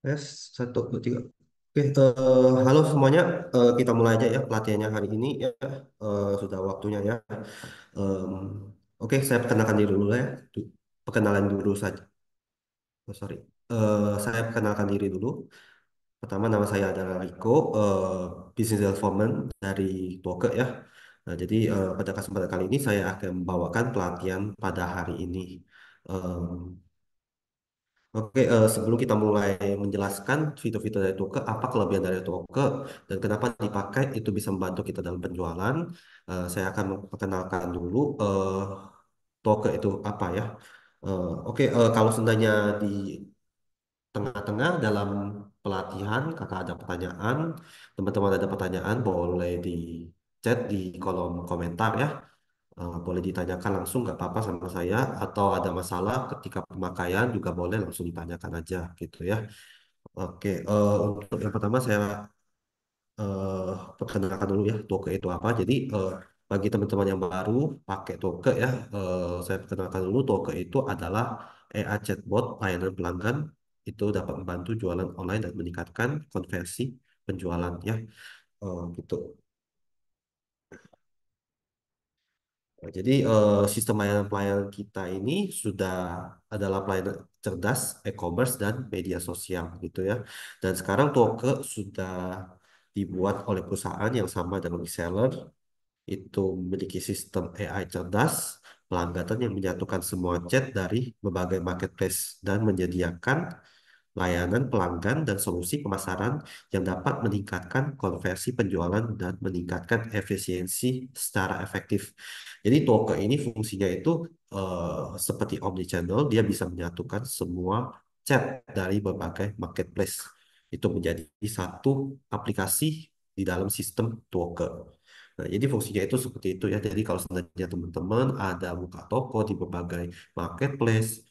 Tes satu dua tiga. Oke, halo semuanya. Kita mulai aja ya pelatihannya hari ini ya. Sudah waktunya ya. Em, oke, saya perkenalkan diri dulu ya. Perkenalan dulu saja. Oh, sorry. Saya perkenalkan diri dulu. Pertama nama saya adalah Riko, Business Development dari Toke ya. Nah, jadi pada kesempatan kali ini saya akan membawakan pelatihan pada hari ini. Oke, sebelum kita mulai menjelaskan fitur-fitur dari Toke, apa kelebihan dari Toke, dan kenapa dipakai, itu bisa membantu kita dalam penjualan. Saya akan memperkenalkan dulu Toke itu apa ya. Oke, kalau seandainya di tengah-tengah dalam pelatihan, kakak ada pertanyaan, teman-teman ada pertanyaan, boleh di chat di kolom komentar ya. Boleh ditanyakan langsung nggak apa-apa sama saya, atau ada masalah ketika pemakaian juga boleh langsung ditanyakan aja gitu ya. Oke, untuk yang pertama saya eh, perkenalkan dulu ya Toke itu apa. Jadi bagi teman-teman yang baru pakai Toke ya, saya perkenalkan dulu Toke itu adalah AI chatbot layanan pelanggan, itu dapat membantu jualan online dan meningkatkan konversi penjualan ya. Gitu. Jadi sistem layanan pelayanan kita ini sudah adalah pelayanan cerdas, e-commerce dan media sosial gitu ya. Dan sekarang Toke sudah dibuat oleh perusahaan yang sama dengan reseller, itu memiliki sistem AI cerdas, pelanggan yang menyatukan semua chat dari berbagai marketplace dan menyediakan layanan pelanggan dan solusi pemasaran yang dapat meningkatkan konversi penjualan dan meningkatkan efisiensi secara efektif. Jadi Toke ini fungsinya itu seperti omnichannel, dia bisa menyatukan semua chat dari berbagai marketplace. Itu menjadi satu aplikasi di dalam sistem Toke. Nah, jadi fungsinya itu seperti itu ya. Jadi kalau seandainya teman-teman ada buka toko di berbagai marketplace,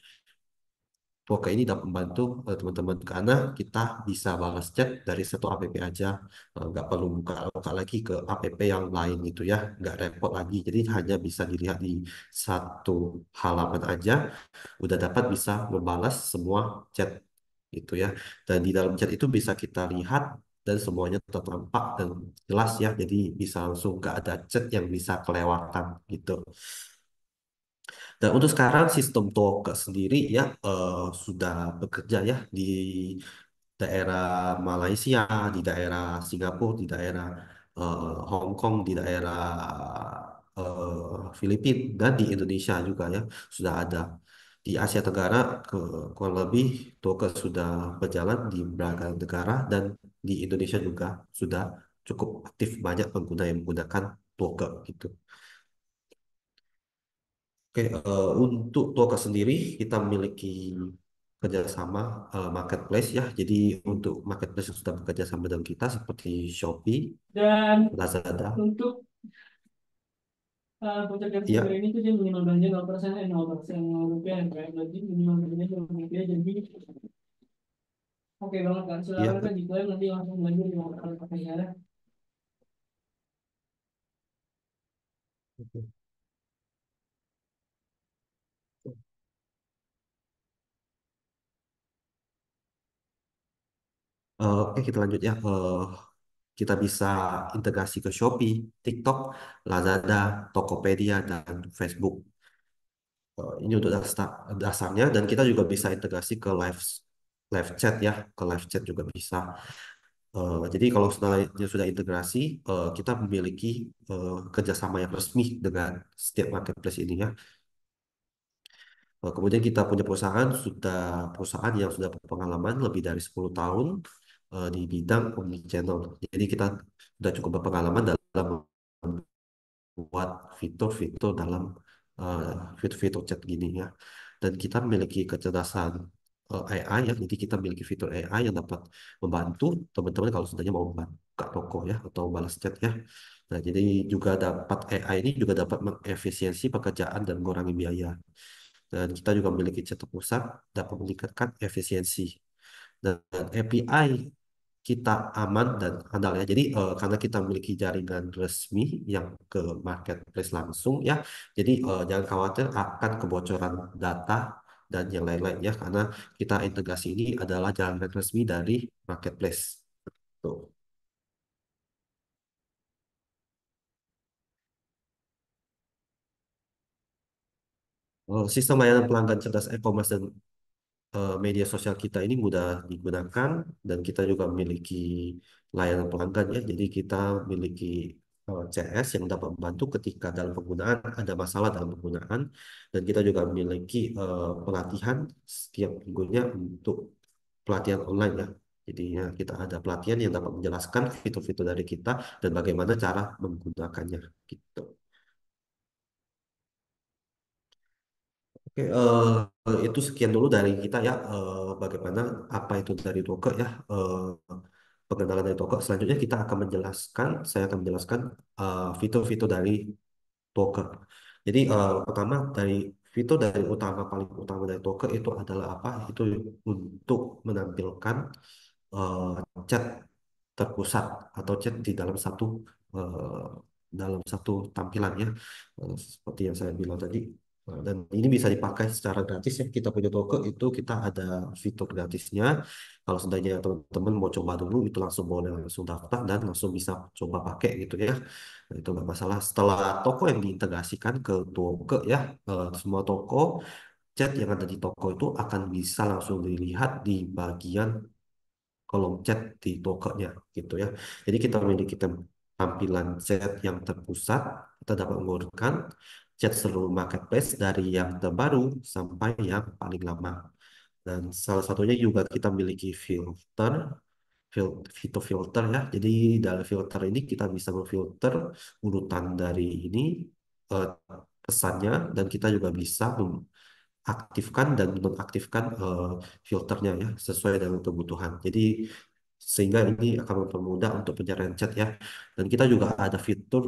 Toke ini dapat membantu teman-teman karena kita bisa balas chat dari satu app aja. Nggak perlu buka lagi ke app yang lain gitu ya, nggak repot lagi. Jadi hanya bisa dilihat di satu halaman aja, udah dapat bisa membalas semua chat gitu ya. Dan di dalam chat itu bisa kita lihat dan semuanya tampak dan jelas ya. Jadi bisa langsung nggak ada chat yang bisa kelewatan gitu. Dan untuk sekarang sistem Toke sendiri ya sudah bekerja ya di daerah Malaysia, di daerah Singapura, di daerah Hong Kong, di daerah Filipina, dan di Indonesia juga ya sudah ada. Di Asia Tenggara kurang lebih Toke sudah berjalan di berbagai negara, dan di Indonesia juga sudah cukup aktif, banyak pengguna yang menggunakan Toke gitu. Oke, untuk Toka sendiri kita memiliki kerjasama marketplace ya. Jadi untuk marketplace yang sudah bekerja sama dengan kita seperti Shopee, Dan Lazada, untuk voucher category ya, ini tuh dia minimal belanja 0%, 0%, rupiah, kayak berarti minimal belanja 0 rupiah. Jadi oke banget kan. Silakan ya. kan diklaim nanti langsung belanja di pakai saya. Oke, kita lanjut ya. Kita bisa integrasi ke Shopee, TikTok, Lazada, Tokopedia, dan Facebook. Ini untuk dasarnya, dan kita juga bisa integrasi ke live chat ya, ke live chat juga bisa. Jadi kalau sudah integrasi, kita memiliki kerjasama yang resmi dengan setiap marketplace ini ya. Kemudian kita punya perusahaan yang sudah berpengalaman lebih dari 10 tahun di bidang omnichannel. Jadi kita sudah cukup berpengalaman dalam membuat fitur-fitur dalam eh, fitur-fitur chat gini ya. Dan kita memiliki kecerdasan AI ya. Jadi kita memiliki fitur AI yang dapat membantu teman-teman kalau seandainya mau buka toko ya atau balas chat ya. Nah, jadi juga dapat AI ini juga dapat mengefisiensi pekerjaan dan mengurangi biaya. Dan kita juga memiliki cetak pusat dapat meningkatkan efisiensi. Dan API kita aman dan andal ya. Jadi karena kita memiliki jaringan resmi yang ke marketplace langsung ya. Jadi jangan khawatir akan kebocoran data dan yang lain-lainnya karena kita integrasi ini adalah jalan resmi dari marketplace. Tuh. Sistem layanan pelanggan cerdas e-commerce dan media sosial kita ini mudah digunakan dan kita juga memiliki layanan pelanggan ya. Jadi kita memiliki CS yang dapat membantu ketika dalam penggunaan ada masalah dalam penggunaan dan kita juga memiliki pelatihan setiap minggunya untuk pelatihan online ya. Jadi ya, kita ada pelatihan yang dapat menjelaskan fitur-fitur dari kita dan bagaimana cara menggunakannya gitu. Oke, itu sekian dulu dari kita ya. Bagaimana apa itu dari Docker ya. Pengenalan dari Docker. Selanjutnya kita akan menjelaskan, saya akan menjelaskan fitur-fitur dari Docker. Jadi pertama dari fitur dari utama paling utama dari Docker itu adalah apa? Itu untuk menampilkan eh, chat terpusat atau chat di dalam satu tampilan ya. Seperti yang saya bilang tadi. Dan ini bisa dipakai secara gratis ya. Kita punya Docker itu kita ada fitur gratisnya. Kalau seandainya teman-teman mau coba dulu itu langsung boleh langsung daftar dan langsung bisa coba pakai gitu ya. Nah, itu nggak masalah. Setelah toko yang diintegrasikan ke Docker ya, semua toko chat yang ada di toko itu akan bisa langsung dilihat di bagian kolom chat di tokennya gitu ya. Jadi kita memiliki tampilan chat yang terpusat, kita dapat mengurutkan chat seluruh marketplace dari yang terbaru sampai yang paling lama. Dan salah satunya juga kita memiliki fitur filter ya. Jadi dari filter ini kita bisa memfilter urutan dari ini eh, pesannya dan kita juga bisa aktifkan dan nonaktifkan filternya ya sesuai dengan kebutuhan. Jadi sehingga ini akan mempermudah untuk pencarian chat ya. Dan kita juga ada fitur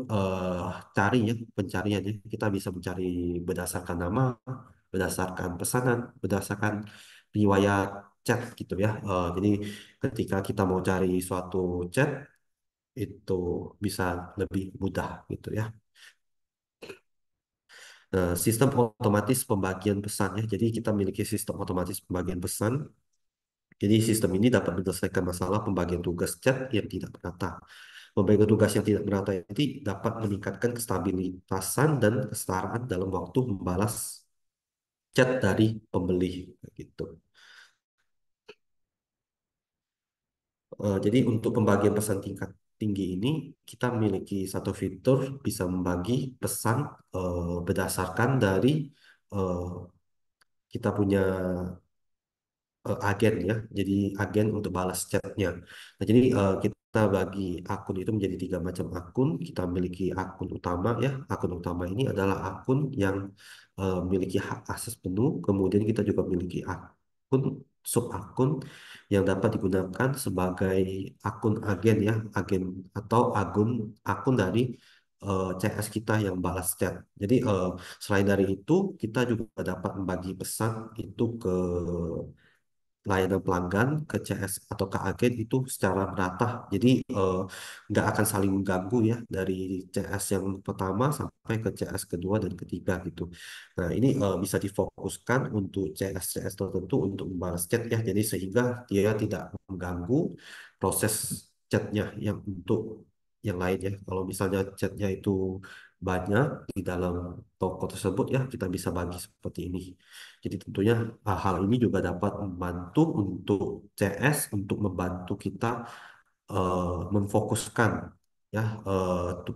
cari ya pencarian ya. Kita bisa mencari berdasarkan nama, berdasarkan pesanan, berdasarkan riwayat chat gitu ya. Jadi ketika kita mau cari suatu chat itu bisa lebih mudah gitu ya. Nah, sistem otomatis pembagian pesan ya. Jadi kita memiliki sistem otomatis pembagian pesan. Jadi sistem ini dapat menyelesaikan masalah pembagian tugas chat yang tidak merata. Pembagian tugas yang tidak merata ini dapat meningkatkan kestabilitasan dan kesetaraan dalam waktu membalas chat dari pembeli gitu. Jadi untuk pembagian pesan tingkat tinggi ini kita memiliki satu fitur bisa membagi pesan berdasarkan dari eh, kita punya agen ya. Jadi agen untuk balas chatnya. Nah, jadi kita bagi akun itu menjadi tiga macam akun. Kita memiliki akun utama ya. Akun utama ini adalah akun yang memiliki hak akses penuh. Kemudian kita juga memiliki akun sub akun yang dapat digunakan sebagai akun agen ya, agen atau akun dari CS kita yang balas chat. Jadi selain dari itu kita juga dapat membagi pesan itu ke layanan pelanggan ke CS atau ke agen itu secara merata. Jadi nggak akan saling mengganggu ya dari CS yang pertama sampai ke CS kedua dan ketiga gitu. Nah ini bisa difokuskan untuk CS-CS tertentu untuk membalas chat ya. Jadi sehingga dia tidak mengganggu proses chatnya yang untuk yang lain ya. Kalau misalnya chatnya itu banyak di dalam toko tersebut ya kita bisa bagi seperti ini. Jadi tentunya hal ini juga dapat membantu untuk CS untuk membantu kita memfokuskan ya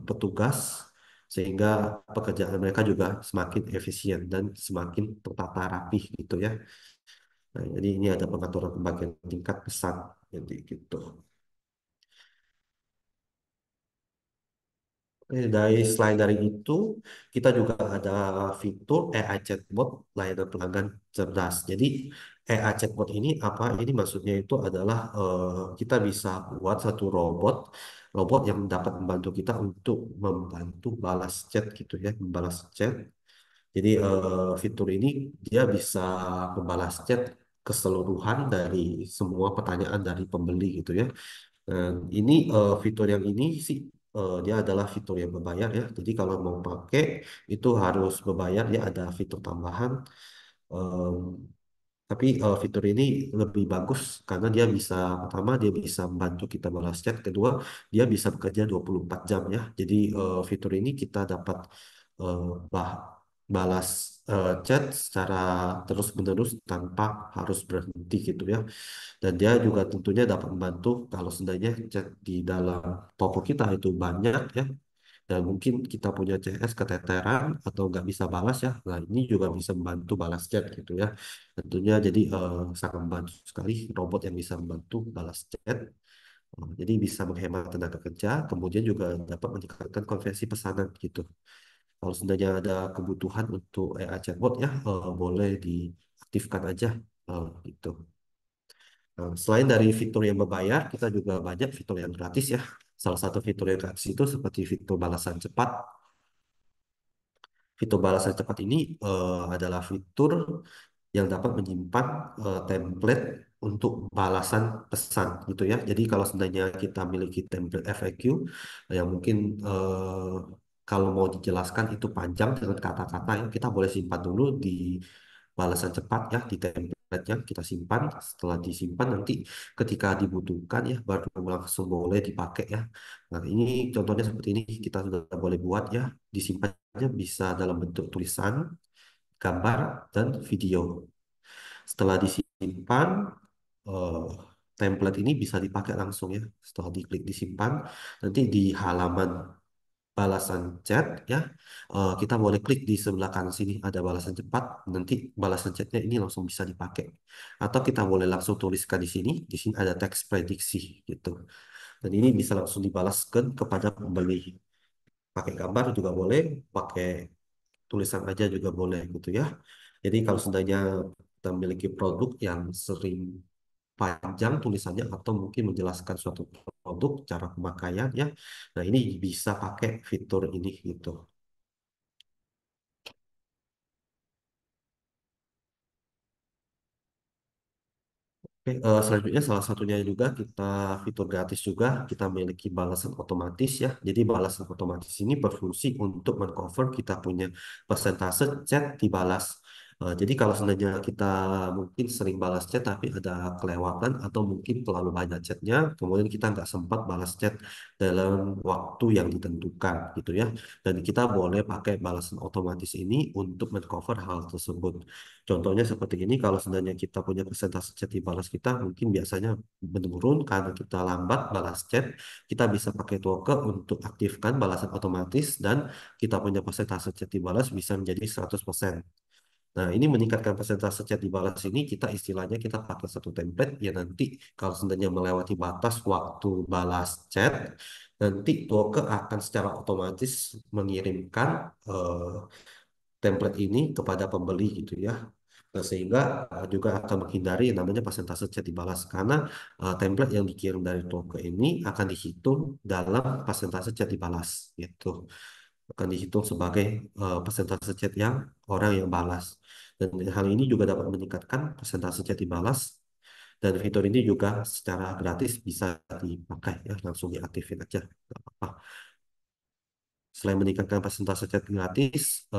petugas sehingga pekerjaan mereka juga semakin efisien dan semakin tertata rapih gitu ya. Nah, jadi ini ada pengaturan pembagian tingkat pesan jadi gitu. Selain dari itu, kita juga ada fitur AI chatbot layanan pelanggan cerdas. Jadi AI chatbot ini apa? Ini maksudnya itu adalah kita bisa buat satu robot yang dapat membantu kita untuk membantu balas chat gitu ya, membalas chat. Jadi fitur ini dia bisa membalas chat keseluruhan dari semua pertanyaan dari pembeli gitu ya. Dan ini fitur yang ini sih dia adalah fitur yang berbayar ya. Jadi kalau mau pakai itu harus berbayar. Dia ada fitur tambahan Tapi fitur ini lebih bagus karena dia bisa, pertama dia bisa membantu kita balas chat, kedua dia bisa bekerja 24 jam ya. Jadi fitur ini kita dapat eh, bah balas chat secara terus-menerus tanpa harus berhenti gitu ya. Dan dia juga tentunya dapat membantu kalau seandainya chat di dalam toko kita itu banyak ya, dan mungkin kita punya CS keteteran atau nggak bisa balas ya. Nah, ini juga bisa membantu balas chat gitu ya. Tentunya jadi sangat membantu sekali robot yang bisa membantu balas chat. Jadi bisa menghemat tenaga kerja, kemudian juga dapat meningkatkan konversi pesanan gitu. Kalau seandainya ada kebutuhan untuk AI chatbot ya, boleh diaktifkan aja gitu. Selain dari fitur yang berbayar, kita juga banyak fitur yang gratis ya. Salah satu fitur yang gratis itu seperti fitur balasan cepat. Fitur balasan cepat ini adalah fitur yang dapat menyimpan template untuk balasan pesan gitu ya. Jadi kalau seandainya kita miliki template FAQ yang mungkin kalau mau dijelaskan itu panjang dengan kata-kata ya, kita boleh simpan dulu di balasan cepat ya, di template-nya kita simpan. Setelah disimpan nanti ketika dibutuhkan ya baru langsung boleh dipakai ya. Nah, ini contohnya seperti ini kita sudah boleh buat ya, disimpannya bisa dalam bentuk tulisan, gambar, dan video. Setelah disimpan, eh, template ini bisa dipakai langsung ya. Setelah diklik disimpan, nanti di halaman balasan chat ya, kita boleh klik di sebelah kanan sini ada balasan cepat. Nanti balasan chatnya ini langsung bisa dipakai. Atau kita boleh langsung tuliskan di sini. Di sini ada teks prediksi gitu. Dan ini bisa langsung dibalaskan kepada pembeli. Pakai gambar juga boleh, pakai tulisan aja juga boleh gitu ya. Jadi kalau seandainya kita memiliki produk yang sering panjang tulisannya atau mungkin menjelaskan suatu produk cara pemakaian ya, nah ini bisa pakai fitur ini gitu. Oke, selanjutnya salah satunya juga kita fitur gratis juga kita memiliki balasan otomatis ya. Jadi balasan otomatis ini berfungsi untuk mengcover kita punya persentase chat dibalas. Jadi kalau seandainya kita mungkin sering balas chat tapi ada kelewatan atau mungkin terlalu banyak chatnya, kemudian kita nggak sempat balas chat dalam waktu yang ditentukan gitu ya. Dan kita boleh pakai balasan otomatis ini untuk mengcover hal tersebut. Contohnya seperti ini, kalau seandainya kita punya persentase chat di balas kita mungkin biasanya menurun karena kita lambat balas chat, kita bisa pakai token untuk aktifkan balasan otomatis dan kita punya persentase chat di balas bisa menjadi 100%. Nah, ini meningkatkan persentase chat di balas ini kita istilahnya kita pakai satu template ya, nanti kalau seandainya melewati batas waktu balas chat, nanti token akan secara otomatis mengirimkan template ini kepada pembeli gitu ya. Nah, sehingga juga akan menghindari yang namanya persentase chat dibalas karena template yang dikirim dari toko ini akan dihitung dalam persentase chat dibalas gitu. Akan dihitung sebagai persentase chat yang orang yang balas. Dan hal ini juga dapat meningkatkan persentase chat dibalas, dan fitur ini juga secara gratis bisa dipakai ya, langsung diaktifin aja. Nggak apa-apa. Selain meningkatkan persentase chat gratis,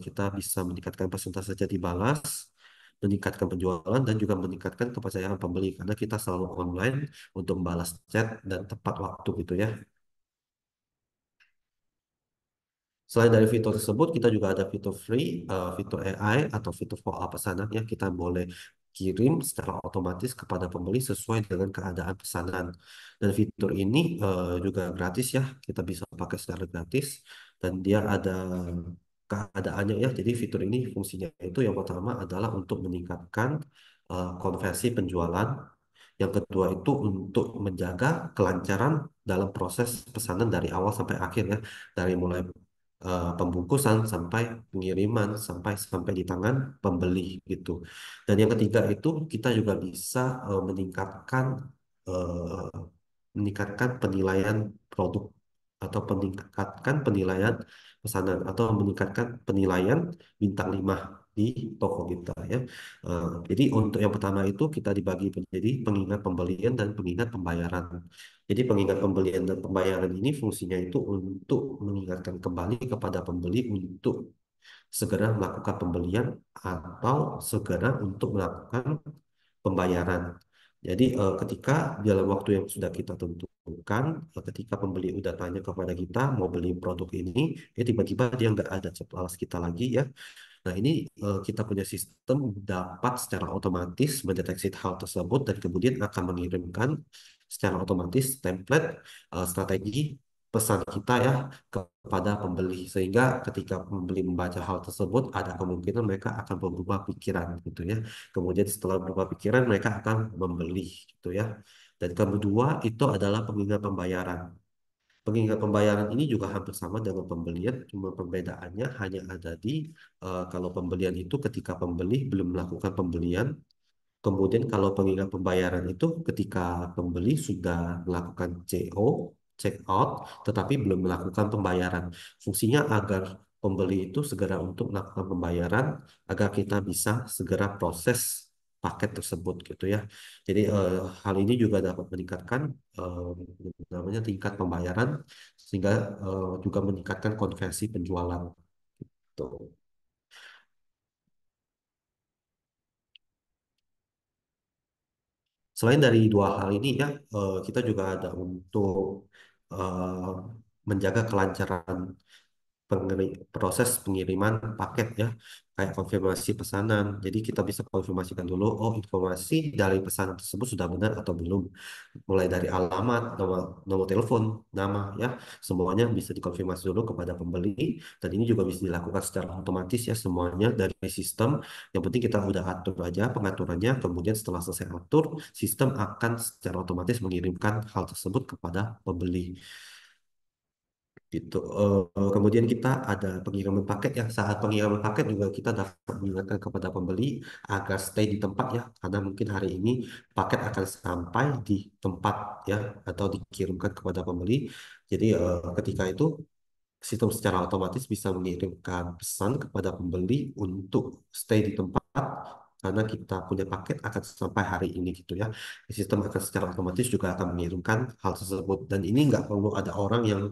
kita bisa meningkatkan persentase chat dibalas, meningkatkan penjualan, dan juga meningkatkan kepercayaan pembeli karena kita selalu online untuk membalas chat dan tepat waktu gitu ya. Selain dari fitur tersebut, kita juga ada fitur free, fitur AI atau fitur follow-up pesanan yang kita boleh kirim secara otomatis kepada pembeli sesuai dengan keadaan pesanan. Dan fitur ini juga gratis ya, kita bisa pakai secara gratis dan dia ada keadaannya ya. Jadi fitur ini fungsinya itu yang pertama adalah untuk meningkatkan konversi penjualan, yang kedua itu untuk menjaga kelancaran dalam proses pesanan dari awal sampai akhir ya, dari mulai pembungkusan sampai pengiriman sampai sampai di tangan pembeli gitu. Dan yang ketiga itu kita juga bisa eh, meningkatkan penilaian produk atau meningkatkan penilaian pesanan atau meningkatkan penilaian bintang 5 di toko kita ya. Jadi untuk yang pertama itu kita dibagi menjadi pengingat pembelian dan pengingat pembayaran. Jadi pengingat pembelian dan pembayaran ini fungsinya itu untuk mengingatkan kembali kepada pembeli untuk segera melakukan pembelian atau segera untuk melakukan pembayaran. Jadi ketika dalam waktu yang sudah kita tentukan, ketika pembeli udah tanya kepada kita mau beli produk ini, tiba-tiba dia nggak ada chat balas kita lagi ya. Nah, ini kita punya sistem dapat secara otomatis mendeteksi hal tersebut dan kemudian akan mengirimkan secara otomatis template strategi pesan kita ya kepada pembeli sehingga ketika pembeli membaca hal tersebut ada kemungkinan mereka akan berubah pikiran gitu ya. Kemudian setelah berubah pikiran mereka akan membeli gitu ya. Dan kedua itu adalah pengingat pembayaran. Pengingat pembayaran ini juga hampir sama dengan pembelian, cuma perbedaannya hanya ada di kalau pembelian itu ketika pembeli belum melakukan pembelian. Kemudian kalau pengingat pembayaran itu ketika pembeli sudah melakukan CO, check out, tetapi belum melakukan pembayaran. Fungsinya agar pembeli itu segera untuk melakukan pembayaran, agar kita bisa segera proses paket tersebut gitu ya. Jadi hal ini juga dapat meningkatkan namanya tingkat pembayaran sehingga juga meningkatkan konversi penjualan. Tuh. Selain dari dua hal ini ya, kita juga ada untuk eh, menjaga kelancaran proses pengiriman paket ya, kayak konfirmasi pesanan. Jadi kita bisa konfirmasikan dulu, oh informasi dari pesanan tersebut sudah benar atau belum. Mulai dari alamat, nomor telepon, nama ya, semuanya bisa dikonfirmasi dulu kepada pembeli. Dan ini juga bisa dilakukan secara otomatis ya semuanya dari sistem. Yang penting kita udah atur aja pengaturannya. Kemudian setelah selesai atur, sistem akan secara otomatis mengirimkan hal tersebut kepada pembeli. Gitu. Kemudian kita ada pengiriman paket ya. Saat pengiriman paket juga kita dapat mengingatkan kepada pembeli agar stay di tempat ya, karena mungkin hari ini paket akan sampai di tempat ya atau dikirimkan kepada pembeli. Jadi ketika itu sistem secara otomatis bisa mengirimkan pesan kepada pembeli untuk stay di tempat karena kita punya paket akan sampai hari ini gitu ya. Sistem akan secara otomatis juga akan mengirimkan hal tersebut dan ini nggak perlu ada orang yang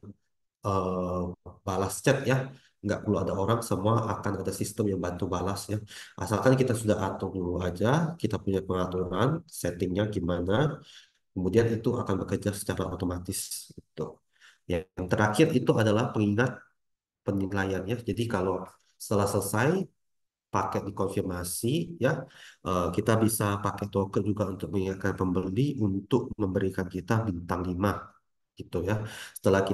eh, balas chat ya. Nggak perlu ada orang, semua akan ada sistem yang bantu balas ya. Asalkan kita sudah atur dulu aja, kita punya pengaturan, settingnya gimana, kemudian itu akan bekerja secara otomatis. Gitu. Yang terakhir itu adalah pengingat penilaian ya. Jadi kalau setelah selesai paket dikonfirmasi ya kita bisa pakai token juga untuk mengingatkan pembeli untuk memberikan kita bintang 5 gitu ya. Setelah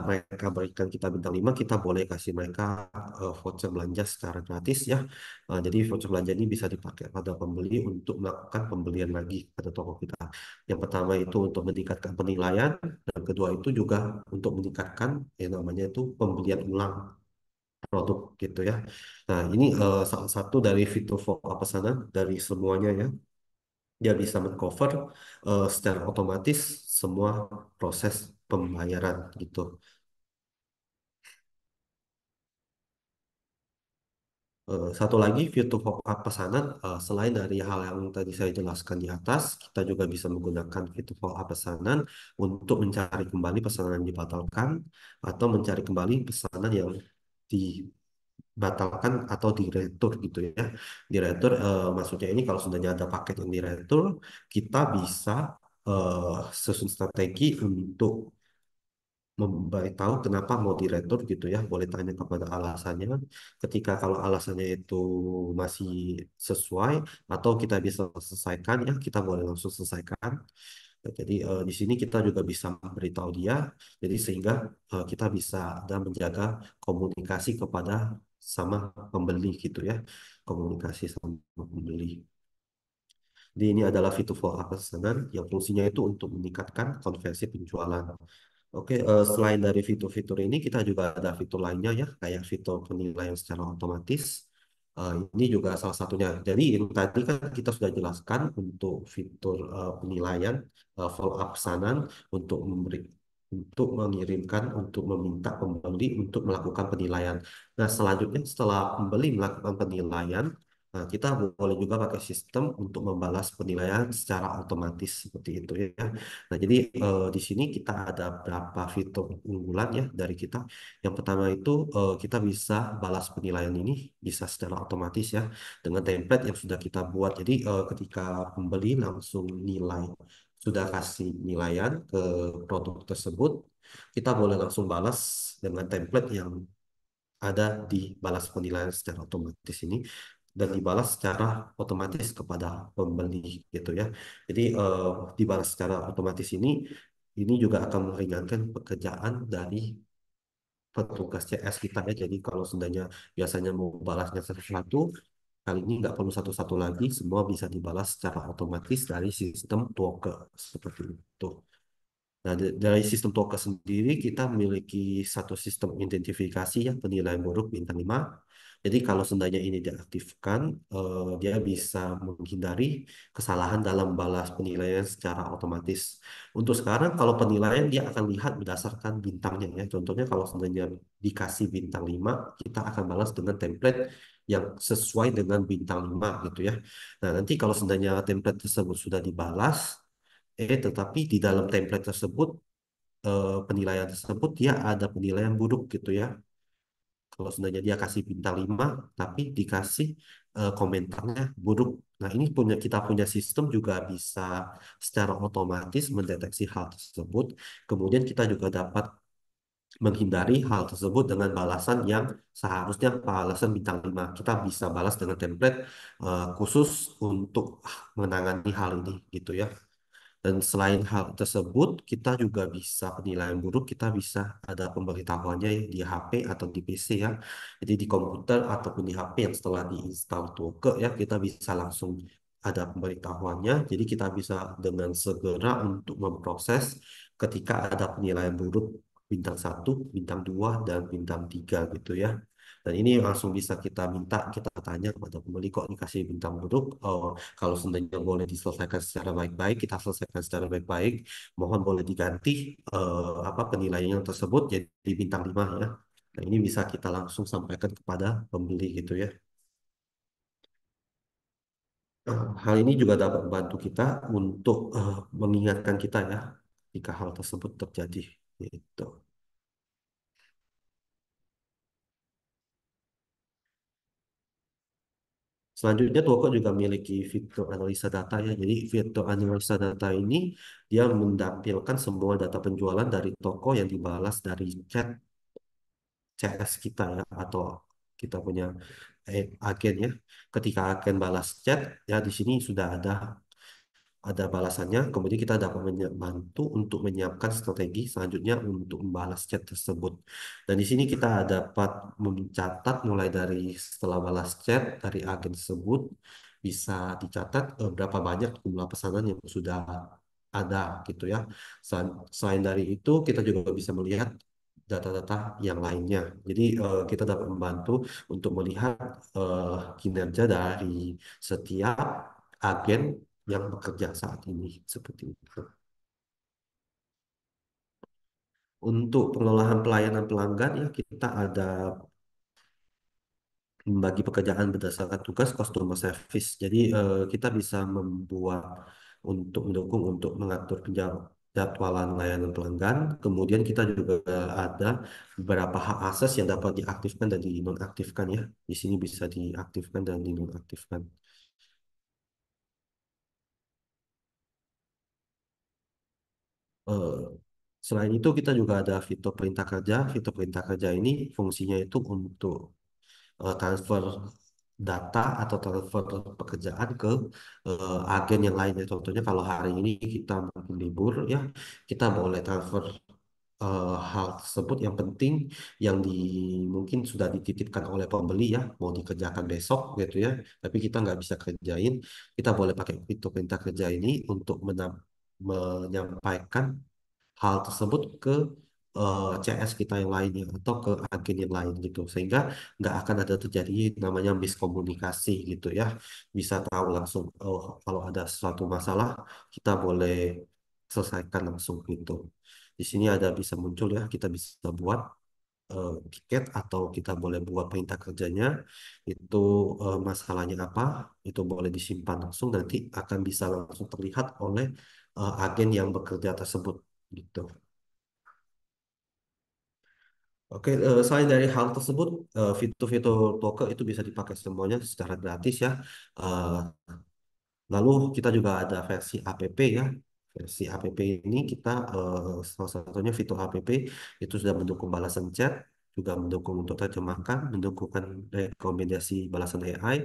mereka berikan kita bintang 5 kita boleh kasih mereka voucher belanja secara gratis ya. Jadi voucher belanja ini bisa dipakai pada pembeli untuk melakukan pembelian lagi pada toko kita. Yang pertama itu untuk meningkatkan penilaian dan kedua itu juga untuk meningkatkan yang namanya itu pembelian ulang produk gitu ya. Nah, ini salah satu dari fitur follow pesanan dari semuanya ya. Dia bisa mengcover secara otomatis semua proses pembayaran gitu. Satu lagi fitur follow pesanan selain dari hal yang tadi saya jelaskan di atas, kita juga bisa menggunakan fitur follow pesanan untuk mencari kembali pesanan yang dibatalkan atau mencari kembali pesanan yang dibatalkan atau diretur gitu ya. Diretur maksudnya ini kalau sebenarnya ada paket yang diretur, kita bisa susun strategi untuk memberitahu kenapa mau diretur gitu ya. Boleh tanya kepada alasannya. Ketika kalau alasannya itu masih sesuai atau kita bisa selesaikan ya, kita boleh langsung selesaikan. Jadi di sini kita juga bisa memberitahu dia, jadi sehingga kita bisa ada menjaga komunikasi kepada sama pembeli gitu ya, komunikasi sama pembeli. Jadi ini adalah fitur follow up pesanan yang fungsinya itu untuk meningkatkan konversi penjualan. Oke, selain dari fitur-fitur ini, kita juga ada fitur lainnya ya, kayak fitur penilaian secara otomatis. Ini juga salah satunya. Jadi yang tadi kan kita sudah jelaskan untuk fitur penilaian follow up pesanan untuk untuk mengirimkan, untuk meminta pembeli untuk melakukan penilaian. Nah, selanjutnya setelah pembeli melakukan penilaian, Nah, kita boleh juga pakai sistem untuk membalas penilaian secara otomatis seperti itu ya. Nah, jadi di sini kita ada beberapa fitur unggulan ya dari kita. Yang pertama itu kita bisa balas penilaian ini bisa secara otomatis ya dengan template yang sudah kita buat. Jadi ketika pembeli langsung nilai sudah kasih nilaian ke produk tersebut, kita boleh langsung balas dengan template yang ada di balas penilaian secara otomatis ini dan dibalas secara otomatis kepada pembeli gitu ya. Jadi dibalas secara otomatis ini juga akan meringankan pekerjaan dari petugas CS kita ya. Jadi kalau seandainya biasanya mau balasnya satu-satu, kali ini nggak perlu satu-satu lagi, semua bisa dibalas secara otomatis dari sistem Twoke seperti itu. Nah, dari sistem Toka sendiri kita memiliki satu sistem identifikasi ya penilaian buruk bintang 5. Jadi kalau seandainya ini diaktifkan, dia bisa menghindari kesalahan dalam balas penilaian secara otomatis. Untuk sekarang kalau penilaian dia akan lihat berdasarkan bintangnya ya. Contohnya kalau seandainya dikasih bintang 5, kita akan balas dengan template yang sesuai dengan bintang 5 gitu ya. Nah, nanti kalau seandainya template tersebut sudah dibalas, tetapi di dalam template tersebut penilaian tersebut dia ada penilaian buruk gitu ya. Kalau seandainya dia kasih bintang 5 tapi dikasih komentarnya buruk. Nah, ini kita punya sistem juga bisa secara otomatis mendeteksi hal tersebut. Kemudian kita juga dapat menghindari hal tersebut dengan balasan yang seharusnya balasan bintang 5. Kita bisa balas dengan template khusus untuk menangani hal ini gitu ya. Dan selain hal tersebut, kita juga bisa penilaian buruk, kita bisa ada pemberitahuannya ya, di HP atau di PC ya. Jadi di komputer ataupun di HP yang setelah diinstal Toke ya, kita bisa langsung ada pemberitahuannya. Jadi kita bisa dengan segera untuk memproses ketika ada penilaian buruk bintang 1, bintang 2 dan bintang 3 gitu ya. Dan ini langsung bisa kita minta, kita tanya kepada pembeli kok dikasih bintang buruk. Kalau seandainya boleh diselesaikan secara baik-baik, kita selesaikan secara baik-baik. Mohon boleh diganti apa penilaian tersebut jadi bintang 5 ya. Nah, ini bisa kita langsung sampaikan kepada pembeli gitu ya. Hal ini juga dapat membantu kita untuk mengingatkan kita ya jika hal tersebut terjadi. Gitu. Selanjutnya, Toko juga memiliki fitur analisa data ya. Jadi fitur analisa data ini dia mendampilkan semua data penjualan dari toko yang dibalas dari chat CS kita ya atau kita punya agen ya. Ketika agen balas chat ya di sini sudah ada balasannya. Kemudian kita dapat membantu untuk menyiapkan strategi selanjutnya untuk membalas chat tersebut. Dan di sini kita dapat mencatat mulai dari setelah balas chat dari agen tersebut bisa dicatat berapa banyak jumlah pesanan yang sudah ada gitu ya. Selain dari itu kita juga bisa melihat data-data yang lainnya. Jadi kita dapat membantu untuk melihat kinerja dari setiap agen yang bekerja saat ini seperti itu. Untuk pengelolaan pelayanan pelanggan ya kita ada membagi pekerjaan berdasarkan tugas customer service. Jadi kita bisa membuat untuk mendukung untuk mengatur jadwalan layanan pelanggan. Kemudian kita juga ada beberapa hak akses yang dapat diaktifkan dan dinonaktifkan ya. Di sini bisa diaktifkan dan dinonaktifkan. Eh, Selain itu kita juga ada fitur perintah kerja. Fitur perintah kerja ini fungsinya itu untuk transfer data atau transfer pekerjaan ke agen yang lain. Ya. Contohnya kalau hari ini kita mungkin libur ya, kita boleh transfer hal tersebut yang penting yang mungkin sudah dititipkan oleh pembeli ya, mau dikerjakan besok gitu ya, tapi kita nggak bisa kerjain, kita boleh pakai fitur perintah kerja ini untuk menyampaikan hal tersebut ke CS kita yang lainnya atau ke agen yang lain gitu sehingga nggak akan ada terjadi namanya miskomunikasi gitu ya bisa tahu langsung oh kalau ada suatu masalah kita boleh selesaikan langsung gitu di sini ada bisa muncul ya kita bisa buat tiket atau kita boleh buat perintah kerjanya itu masalahnya apa itu boleh disimpan langsung nanti akan bisa langsung terlihat oleh agen yang bekerja tersebut gitu. Oke, selain dari hal tersebut, fitur-fitur Toke itu bisa dipakai semuanya secara gratis ya. Eh, Lalu kita juga ada versi app ya. Versi app ini kita salah satunya fitur app itu sudah mendukung balasan chat, juga mendukung untuk terjemahkan, mendukung rekomendasi balasan AI,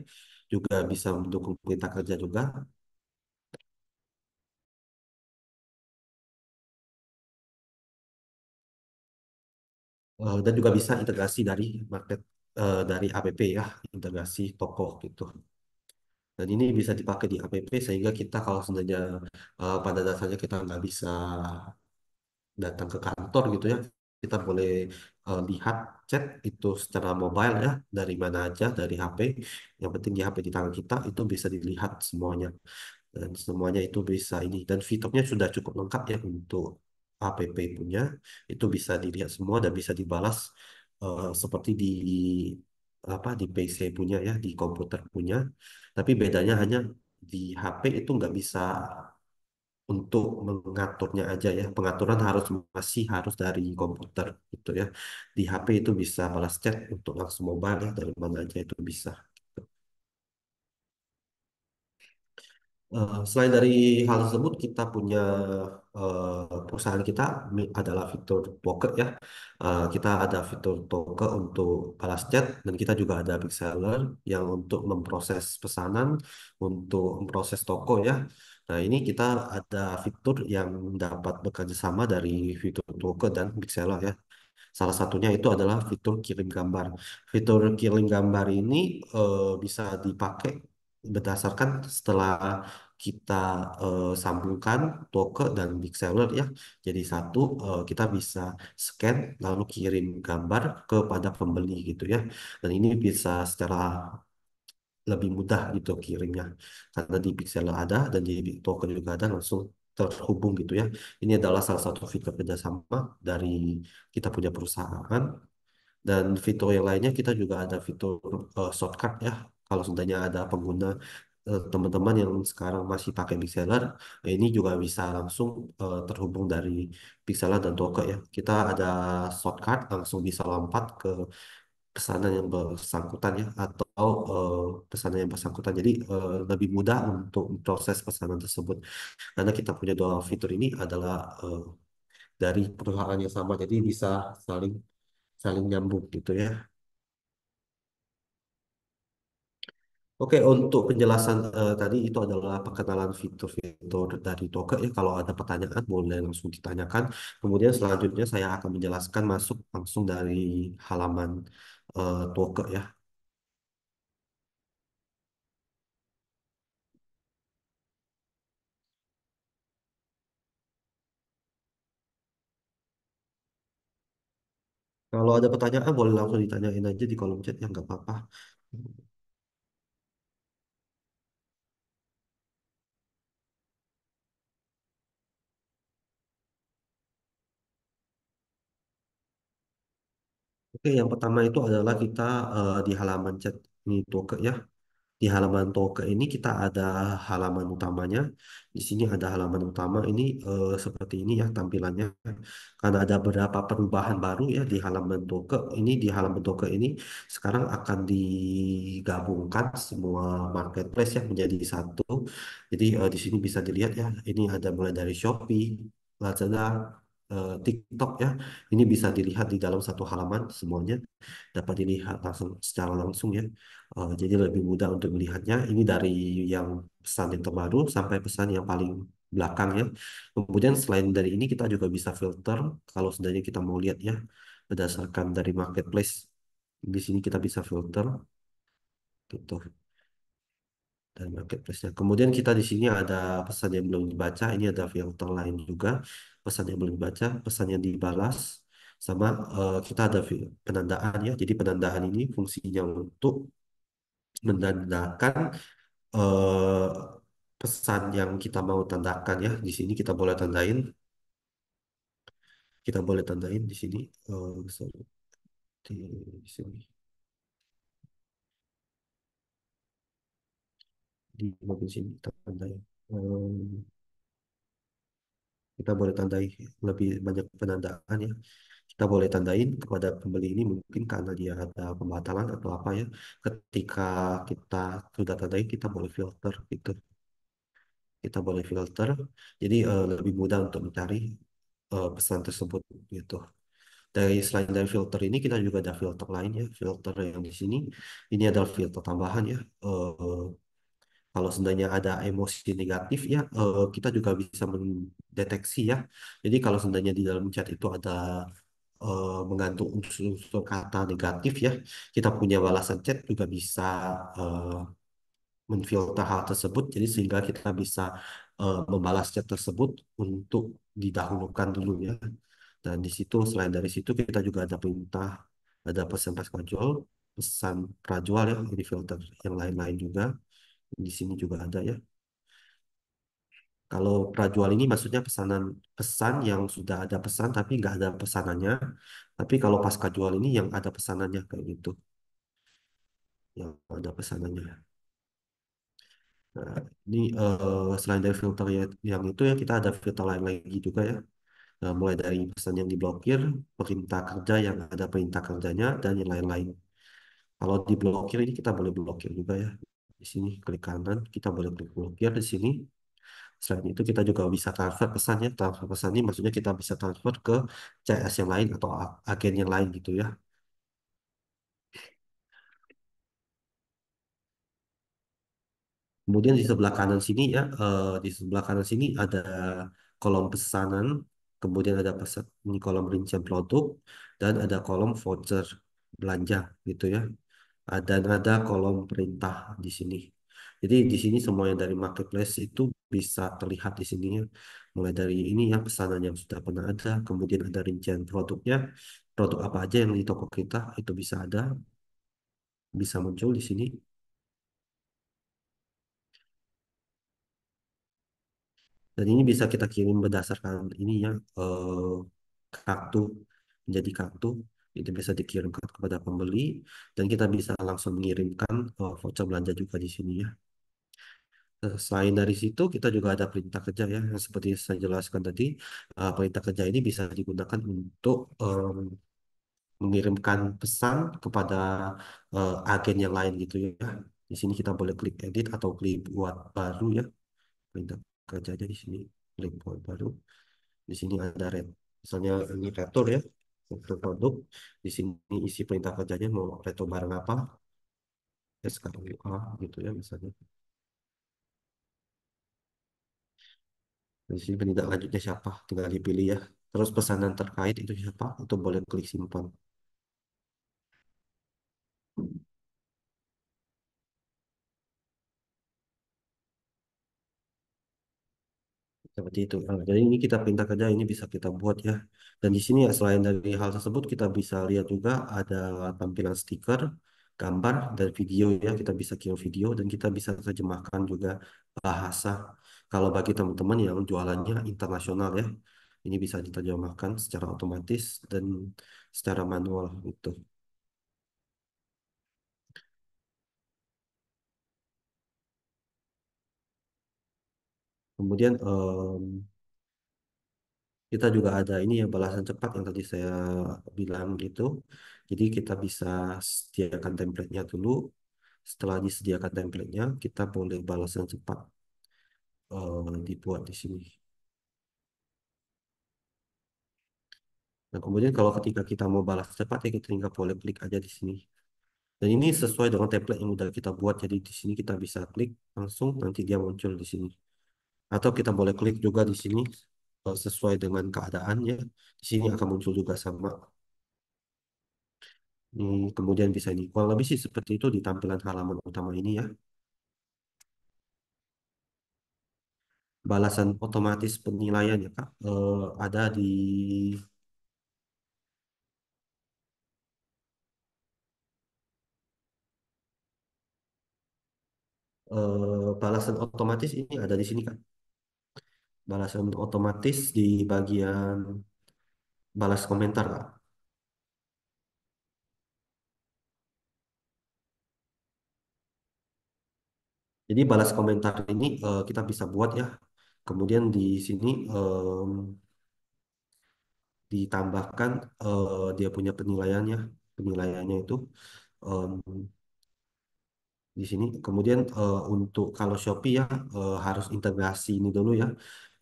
juga bisa mendukung perintah kerja juga, dan juga bisa integrasi dari market dari app ya, integrasi toko gitu. Dan ini bisa dipakai di app sehingga kita kalau sebenarnya pada dasarnya kita nggak bisa datang ke kantor gitu ya, kita boleh lihat chat itu secara mobile ya, dari mana aja, dari HP. Yang penting di HP di tangan kita itu bisa dilihat semuanya. Dan semuanya itu bisa ini. Dan fiturnya sudah cukup lengkap ya untuk app punya. Itu bisa dilihat semua dan bisa dibalas seperti di apa di PC punya ya, di komputer punya. Tapi bedanya hanya di HP itu nggak bisa untuk mengaturnya aja ya. Pengaturan masih harus dari komputer gitu ya. Di HP itu bisa balas chat untuk langsung mobile ya, dari mana aja itu bisa. Selain dari hal tersebut, kita punya perusahaan kita adalah fitur Toke ya. Kita ada fitur Toke untuk balas chat dan kita juga ada Big Seller yang untuk memproses pesanan, untuk memproses toko ya. Nah, ini kita ada fitur yang dapat bekerja sama dari fitur Toke dan Big Seller ya. Salah satunya itu adalah fitur kirim gambar. Fitur kirim gambar ini bisa dipakai berdasarkan setelah kita sambungkan Toke dan Big Seller ya. Jadi satu kita bisa scan lalu kirim gambar kepada pembeli gitu ya. Dan ini bisa secara lebih mudah gitu kirimnya karena di Pixel ada dan di Token juga ada langsung terhubung gitu ya. Ini adalah salah satu fitur kerjasama dari kita punya perusahaan dan fitur yang lainnya kita juga ada fitur shortcut ya. Kalau seandainya ada pengguna teman-teman yang sekarang masih pakai Pixeler, ini juga bisa langsung terhubung dari Pixeler dan Token ya. Kita ada shortcut langsung bisa lompat ke pesanan yang bersangkutan ya atau pesanan yang bersangkutan. Jadi lebih mudah untuk proses pesanan tersebut karena kita punya dua fitur ini adalah dari perusahaan yang sama. Jadi bisa saling saling nyambung gitu ya. Oke, untuk penjelasan tadi itu adalah perkenalan fitur-fitur dari Toke ya. Kalau ada pertanyaan boleh langsung ditanyakan. Kemudian selanjutnya saya akan menjelaskan masuk langsung dari halaman Toke ya. Kalau ada pertanyaan boleh langsung ditanyain aja di kolom chat ya nggak apa-apa. Oke, yang pertama itu adalah kita di halaman chat ini Toke ya. Di halaman Toke ini kita ada halaman utamanya. Di sini ada halaman utama ini seperti ini ya tampilannya. Karena ada beberapa perubahan baru ya di halaman Toke ini. Di halaman Toke ini sekarang akan digabungkan semua marketplace ya menjadi satu. Jadi di sini bisa dilihat ya. Ini ada mulai dari Shopee, Lazada, TikTok ya. Ini bisa dilihat di dalam satu halaman semuanya dapat dilihat langsung secara langsung ya. Jadi lebih mudah untuk melihatnya. Ini dari yang pesan yang terbaru sampai pesan yang paling belakang ya. Kemudian selain dari ini kita juga bisa filter kalau seandainya kita mau lihat ya berdasarkan dari marketplace. Di sini kita bisa filter gitu dari marketplace-nya. Kemudian kita di sini ada pesan yang belum dibaca. Ini ada filter lain juga. Pesan yang belum dibaca, pesan yang dibalas, sama kita ada penandaan ya. Jadi penandaan ini fungsinya untuk menandakan eh, pesan yang kita mau tandakan ya. Di sini kita boleh tandain di sini. Sorry. di sini di bagian sini kita tandai. Hmm, kita boleh tandai lebih banyak penandaan ya. Kita boleh tandain kepada pembeli ini mungkin karena dia ada pembatalan atau apa ya. Ketika kita sudah tandai, kita boleh filter gitu. Kita boleh filter, jadi lebih mudah untuk mencari pesan tersebut gitu. Selain dari filter ini, kita juga ada filter lain ya. Filter yang di sini, ini adalah filter tambahan ya. Kalau seandainya ada emosi negatif ya, kita juga bisa mendeteksi ya. Jadi kalau seandainya di dalam chat itu ada mengandung unsur-unsur kata negatif ya, kita punya balasan chat juga bisa eh, menfilter hal tersebut. Jadi sehingga kita bisa membalas chat tersebut untuk didahulukan dulu ya. Dan di situ selain dari situ kita juga ada perintah, ada pesan pas casual, pesan prajual ya, ini filter yang lain-lain juga. Di sini juga ada ya. Kalau prajual ini maksudnya pesan yang sudah ada pesan tapi nggak ada pesanannya. Tapi kalau pas casual ini yang ada pesanannya kayak gitu, yang ada pesanannya. Nah, ini selain dari filter yang itu ya kita ada filter lain lagi juga ya. Mulai dari pesan yang diblokir, perintah kerja yang ada perintah kerjanya dan yang lain-lain. Kalau diblokir ini kita boleh blokir juga ya. Di sini klik kanan, kita boleh klik blokir di sini. Selain itu kita juga bisa transfer pesannya. Transfer pesan ini maksudnya kita bisa transfer ke CS yang lain atau agen yang lain gitu ya. Kemudian di sebelah kanan sini ya, di sebelah kanan sini ada kolom pesanan, kemudian ada pesan, ini kolom rincian produk, dan ada kolom voucher belanja gitu ya. Dan ada kolom perintah di sini. Jadi di sini semua yang dari marketplace itu bisa terlihat di sini ya. Mulai dari ini ya pesanan yang sudah pernah ada, kemudian ada rincian produknya, produk apa aja yang di toko kita itu bisa ada, bisa muncul di sini. Dan ini bisa kita kirim berdasarkan ini ya kartu menjadi kartu itu bisa dikirimkan kepada pembeli dan kita bisa langsung mengirimkan voucher belanja juga di sini ya. Selain dari situ kita juga ada perintah kerja ya yang seperti saya jelaskan tadi perintah kerja ini bisa digunakan untuk mengirimkan pesan kepada agen yang lain gitu ya. Di sini kita boleh klik edit atau klik buat baru ya perintah kerjanya di sini klik buat baru. Di sini ada red. Misalnya ini retur ya, retur produk. Di sini isi perintah kerjanya mau retur barang apa, SKUA gitu ya misalnya. Di sini penindak lanjutnya siapa, tinggal dipilih ya. Terus pesanan terkait itu siapa, itu boleh klik simpan. Seperti itu. Jadi ini kita perintah kerja ini bisa kita buat ya. Dan di sini ya selain dari hal tersebut kita bisa lihat juga ada tampilan stiker, gambar dan video ya. Kita bisa kirim video dan kita bisa terjemahkan juga bahasa. Kalau bagi teman-teman yang jualannya internasional ya, ini bisa diterjemahkan secara otomatis dan secara manual gitu. Kemudian kita juga ada ini ya balasan cepat yang tadi saya bilang gitu. Jadi kita bisa sediakan template-nya dulu. Setelah disediakan template-nya, kita boleh balasan cepat dibuat di sini. Nah, kemudian kalau ketika kita mau balas cepat ya kita tinggal boleh klik aja di sini. Dan ini sesuai dengan template yang udah kita buat. Jadi di sini kita bisa klik langsung nanti dia muncul di sini. Atau kita boleh klik juga di sini sesuai dengan keadaannya. Di sini akan muncul juga sama. Kemudian bisa ini. Kurang lebih sih seperti itu di tampilan halaman utama ini ya. Balasan otomatis penilaian ya Kak. Ada di balasan otomatis ini ada di sini Kak. Balasan otomatis di bagian balas komentar Kak. Jadi balas komentar ini kita bisa buat ya. Kemudian di sini ditambahkan dia punya penilaiannya. Penilaiannya itu em, di sini. Kemudian untuk kalau Shopee ya harus integrasi ini dulu ya.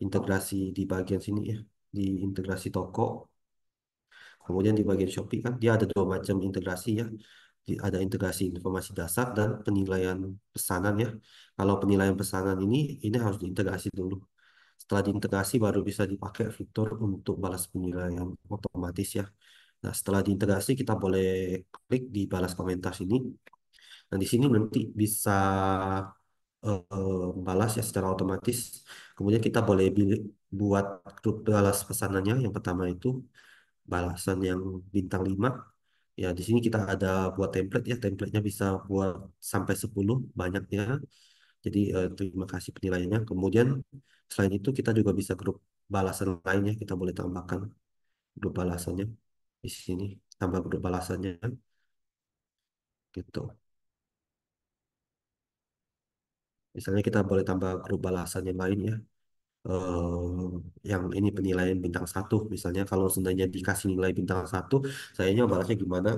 Integrasi di bagian sini ya. Di integrasi toko. Kemudian di bagian Shopee kan dia ada dua macam integrasi ya. Ada integrasi informasi dasar dan penilaian pesanan ya. Kalau penilaian pesanan ini harus diintegrasi dulu. Setelah diintegrasi baru bisa dipakai fitur untuk balas penilaian otomatis ya. Nah, setelah diintegrasi kita boleh klik di balas komentar sini. Nah, di sini nanti bisa balas ya secara otomatis. Kemudian kita boleh buat grup balas pesanannya. Yang pertama itu balasan yang bintang 5. Ya, di sini kita ada buat template ya. Templatenya bisa buat sampai 10 banyaknya. Jadi terima kasih penilaiannya. Kemudian selain itu kita juga bisa grup balasan lainnya. Kita boleh tambahkan grup balasannya di sini. Tambah grup balasannya gitu. Misalnya kita boleh tambah grup balasan yang lain ya. Yang ini penilaian bintang 1. Misalnya kalau seandainya dikasih nilai bintang 1, sayanya balasnya gimana?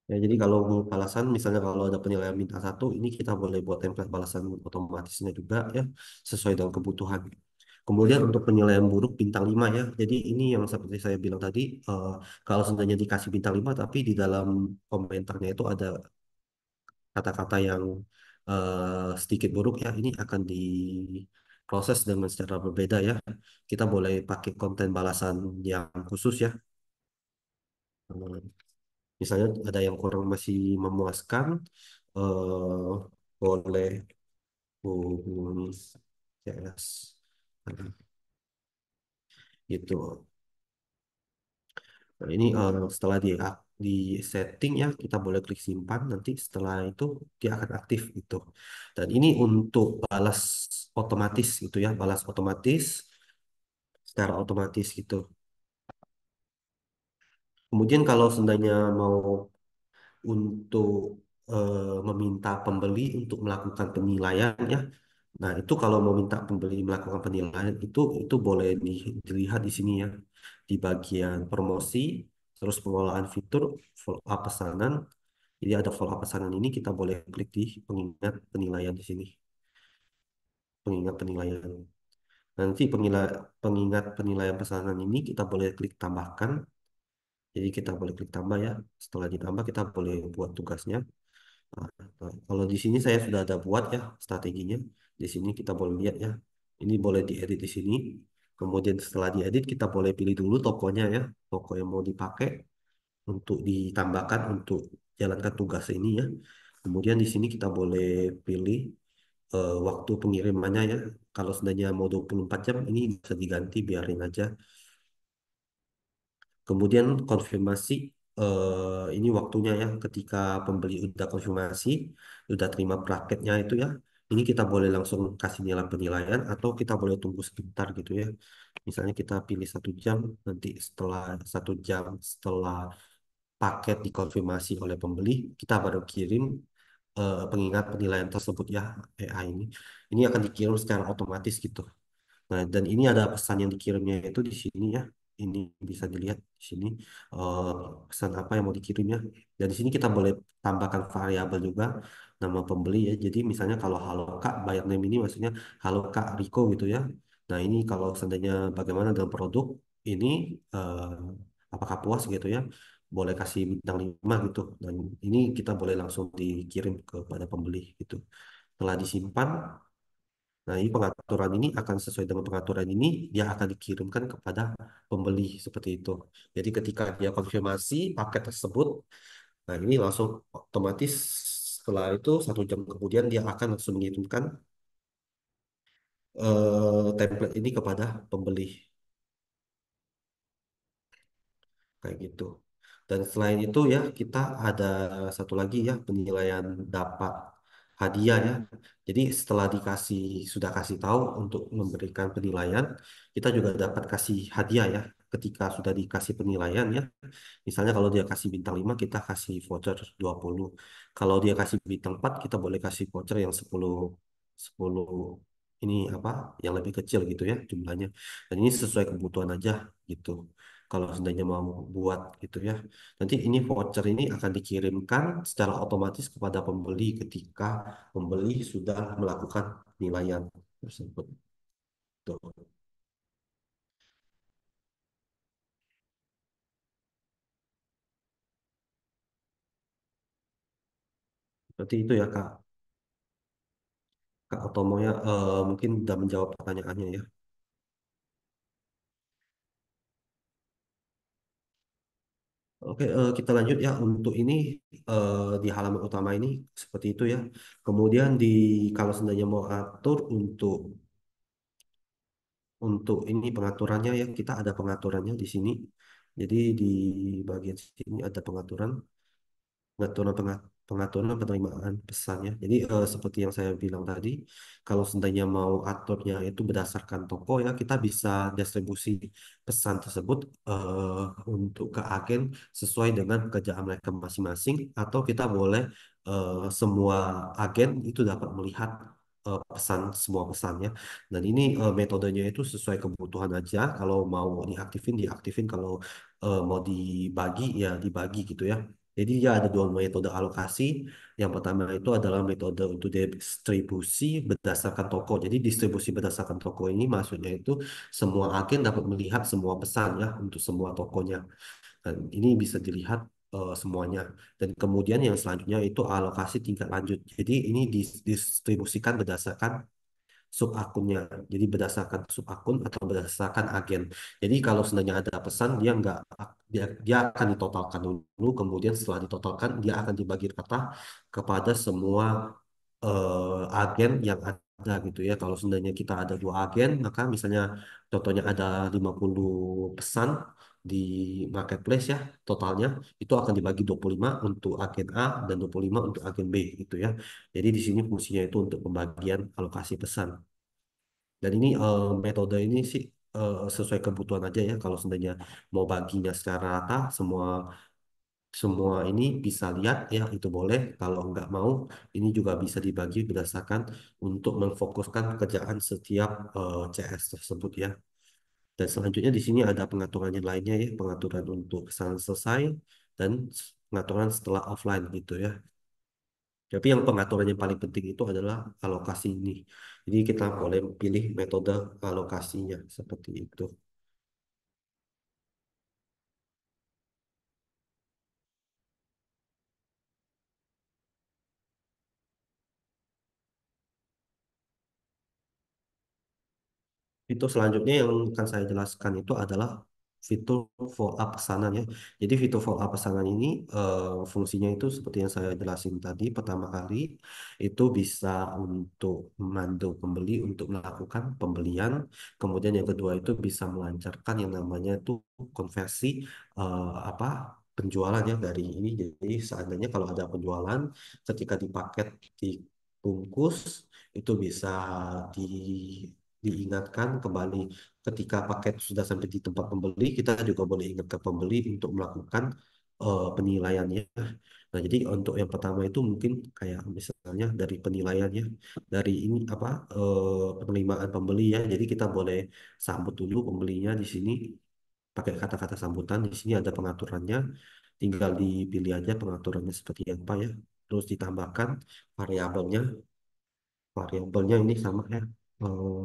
Ya, jadi kalau untuk balasan, misalnya kalau ada penilaian bintang 1, ini kita boleh buat template balasan otomatisnya juga ya, sesuai dengan kebutuhan. Kemudian untuk penilaian buruk bintang 5 ya. Jadi ini yang seperti saya bilang tadi, eh, kalau seandainya dikasih bintang 5, tapi di dalam komentarnya itu ada kata-kata yang sedikit buruk ya, ini akan diproses dengan secara berbeda ya. Kita boleh pakai konten balasan yang khusus ya. Eh, Misalnya ada yang kurang masih memuaskan, eh, boleh hubungi CS. Nah, gitu. Nah, ini setelah di setting ya, kita boleh klik simpan. Nanti setelah itu dia akan aktif gitu. Dan ini untuk balas otomatis gitu ya, balas otomatis secara otomatis gitu. Kemudian kalau seandainya mau untuk meminta pembeli untuk melakukan penilaian ya. Nah, itu kalau mau minta pembeli melakukan penilaian itu boleh dilihat di sini ya. Di bagian promosi, terus pengelolaan fitur, follow up pesanan. Jadi ada follow up pesanan ini kita boleh klik di pengingat penilaian di sini. Pengingat penilaian. Nanti pengingat penilaian pesanan ini kita boleh klik tambahkan. Jadi kita boleh klik tambah ya. Setelah ditambah kita boleh buat tugasnya. Nah, kalau di sini saya sudah ada buat ya strateginya. Di sini kita boleh lihat ya. Ini boleh diedit di sini. Kemudian setelah diedit kita boleh pilih dulu tokonya ya. Toko yang mau dipakai untuk ditambahkan untuk jalankan tugas ini ya. Kemudian di sini kita boleh pilih waktu pengirimannya ya. Kalau seandainya mau 24 jam ini bisa diganti biarin aja. Kemudian konfirmasi ini waktunya ya ketika pembeli udah konfirmasi, udah terima praketnya itu ya. Ini kita boleh langsung kasih nilai penilaian atau kita boleh tunggu sebentar gitu ya. Misalnya kita pilih 1 jam, nanti setelah 1 jam setelah paket dikonfirmasi oleh pembeli, kita baru kirim pengingat penilaian tersebut ya AI ini. Ini akan dikirim secara otomatis gitu. Nah, dan ini ada pesan yang dikirimnya itu di sini ya. Ini bisa dilihat di sini eh, pesan apa yang mau dikirimnya. Dan di sini kita boleh tambahkan variabel juga nama pembeli ya. Jadi misalnya kalau halo Kak, buyer name ini maksudnya halo Kak Riko gitu ya. Nah, ini kalau seandainya bagaimana dengan produk ini apakah puas gitu ya. Boleh kasih bintang 5 gitu. Dan ini kita boleh langsung dikirim kepada pembeli gitu. Setelah disimpan, nah, ini pengaturan ini akan sesuai dengan pengaturan ini, dia akan dikirimkan kepada pembeli seperti itu. Jadi ketika dia konfirmasi paket tersebut, nah ini langsung otomatis Setelah itu 1 jam kemudian dia akan langsung mengirimkan template ini kepada pembeli kayak gitu. Dan selain itu ya kita ada satu lagi ya penilaian dapat hadiah ya. Jadi setelah sudah kasih tahu untuk memberikan penilaian, kita juga dapat kasih hadiah ya. Ketika sudah dikasih penilaian ya, misalnya kalau dia kasih bintang 5 kita kasih voucher 20. Kalau dia kasih bintang 4 kita boleh kasih voucher yang 10 ini apa yang lebih kecil gitu ya jumlahnya. Dan ini sesuai kebutuhan aja gitu. Kalau seandainya mau buat gitu ya. Nanti ini voucher ini akan dikirimkan secara otomatis kepada pembeli ketika pembeli sudah melakukan penilaian tersebut. Tuh. Berarti itu ya Kak. Kak Otomo ya mungkin sudah menjawab pertanyaannya ya. Oke, kita lanjut ya untuk ini di halaman utama ini seperti itu ya. Kemudian kalau seandainya mau atur untuk ini pengaturannya ya kita ada pengaturannya di sini. Jadi di bagian sini ada pengaturan penerimaan pesannya. Jadi seperti yang saya bilang tadi, kalau seandainya mau aturnya itu berdasarkan toko ya, kita bisa distribusi pesan tersebut untuk ke agen sesuai dengan pekerjaan mereka masing-masing, atau kita boleh semua agen itu dapat melihat semua pesannya. Dan ini metodenya itu sesuai kebutuhan aja. Kalau mau diaktifin, diaktifin. Kalau mau dibagi, ya dibagi gitu ya. Jadi ya ada 2 metode alokasi. Yang pertama itu adalah metode untuk distribusi berdasarkan toko. Jadi distribusi berdasarkan toko ini maksudnya itu semua agen dapat melihat semua pesan ya untuk semua tokonya. Dan ini bisa dilihat semuanya. Dan kemudian yang selanjutnya itu alokasi tingkat lanjut. Jadi ini distribusikan berdasarkan sub akunnya. Jadi berdasarkan sub akun atau berdasarkan agen. Jadi kalau seandainya ada pesan dia nggak dia akan ditotalkan dulu, kemudian setelah ditotalkan dia akan dibagi rata kepada semua agen yang ada gitu ya. Kalau seandainya kita ada 2 agen, maka misalnya contohnya ada 50 pesan di marketplace ya, totalnya itu akan dibagi 25 untuk agen A dan 25 untuk agen B gitu ya. Jadi di sini fungsinya itu untuk pembagian alokasi pesan. Dan ini metode ini sih sesuai kebutuhan aja ya. Kalau seandainya mau baginya secara rata, semua semua ini bisa lihat ya itu boleh. Kalau nggak mau, ini juga bisa dibagi berdasarkan untuk memfokuskan pekerjaan setiap CS tersebut ya. Dan selanjutnya di sini ada pengaturan yang lainnya ya, pengaturan untuk kesalahan selesai dan pengaturan setelah offline gitu ya. Tapi yang pengaturan yang paling penting itu adalah alokasi ini. Jadi kita boleh pilih metode alokasinya seperti itu. Fitur selanjutnya yang akan saya jelaskan itu adalah fitur follow up pesanan ya. Jadi fitur follow up pesanan ini fungsinya itu seperti yang saya jelasin tadi pertama kali itu bisa untuk memandu pembeli untuk melakukan pembelian. Kemudian yang kedua itu bisa melancarkan yang namanya itu konversi apa penjualan ya dari ini. Jadi seandainya kalau ada penjualan ketika dipaket dibungkus itu bisa di diingatkan kembali ketika paket sudah sampai di tempat pembeli, kita juga boleh ingatkan pembeli untuk melakukan penilaiannya. Nah, jadi untuk yang pertama itu mungkin kayak misalnya dari penilaiannya, dari ini apa penerimaan pembeli ya. Jadi kita boleh sambut dulu pembelinya di sini pakai kata-kata sambutan. Di sini ada pengaturannya, tinggal dipilih aja pengaturannya seperti apa ya. Terus ditambahkan variabelnya, variabelnya ini sama ya. Eh,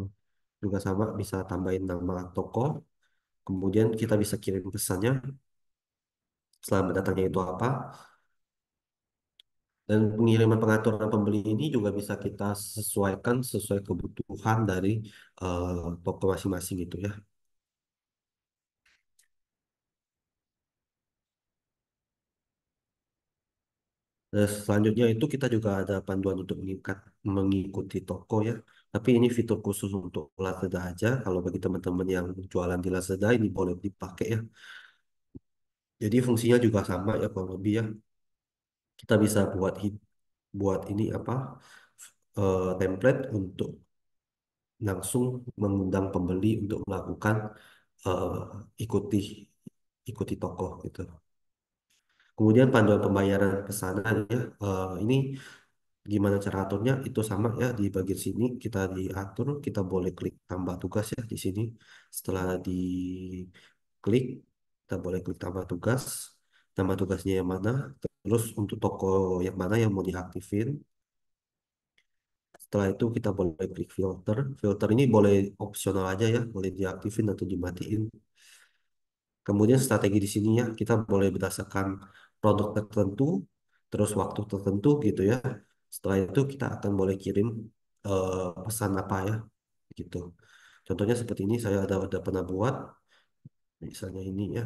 juga sama bisa tambahin nama toko kemudian kita bisa kirim pesannya selamat datangnya itu apa dan pengiriman pengaturan pembeli ini juga bisa kita sesuaikan sesuai kebutuhan dari toko masing-masing itu ya. Selanjutnya itu kita juga ada panduan untuk mengikuti toko ya. Tapi ini fitur khusus untuk Lazada aja. Kalau bagi teman-teman yang jualan di Lazada ini boleh dipakai ya. Jadi fungsinya juga sama ya kurang lebih ya. Kita bisa buat ini apa template untuk langsung mengundang pembeli untuk melakukan eh, ikuti ikuti toko gitu. Kemudian panduan pembayaran pesanan ya. Ini gimana cara aturnya itu sama ya di bagian sini kita diatur, kita boleh klik tambah tugas ya di sini. Setelah diklik kita boleh klik tambah tugas, tambah tugasnya yang mana, terus untuk toko yang mana yang mau diaktifin. Setelah itu kita boleh klik filter. Filter ini boleh opsional aja ya, boleh diaktifin atau dimatiin. Kemudian strategi di sini ya, kita boleh berdasarkan produk tertentu, terus waktu tertentu gitu ya. Setelah itu kita akan boleh kirim pesan apa ya, gitu. Contohnya seperti ini, saya ada pernah buat, misalnya ini ya.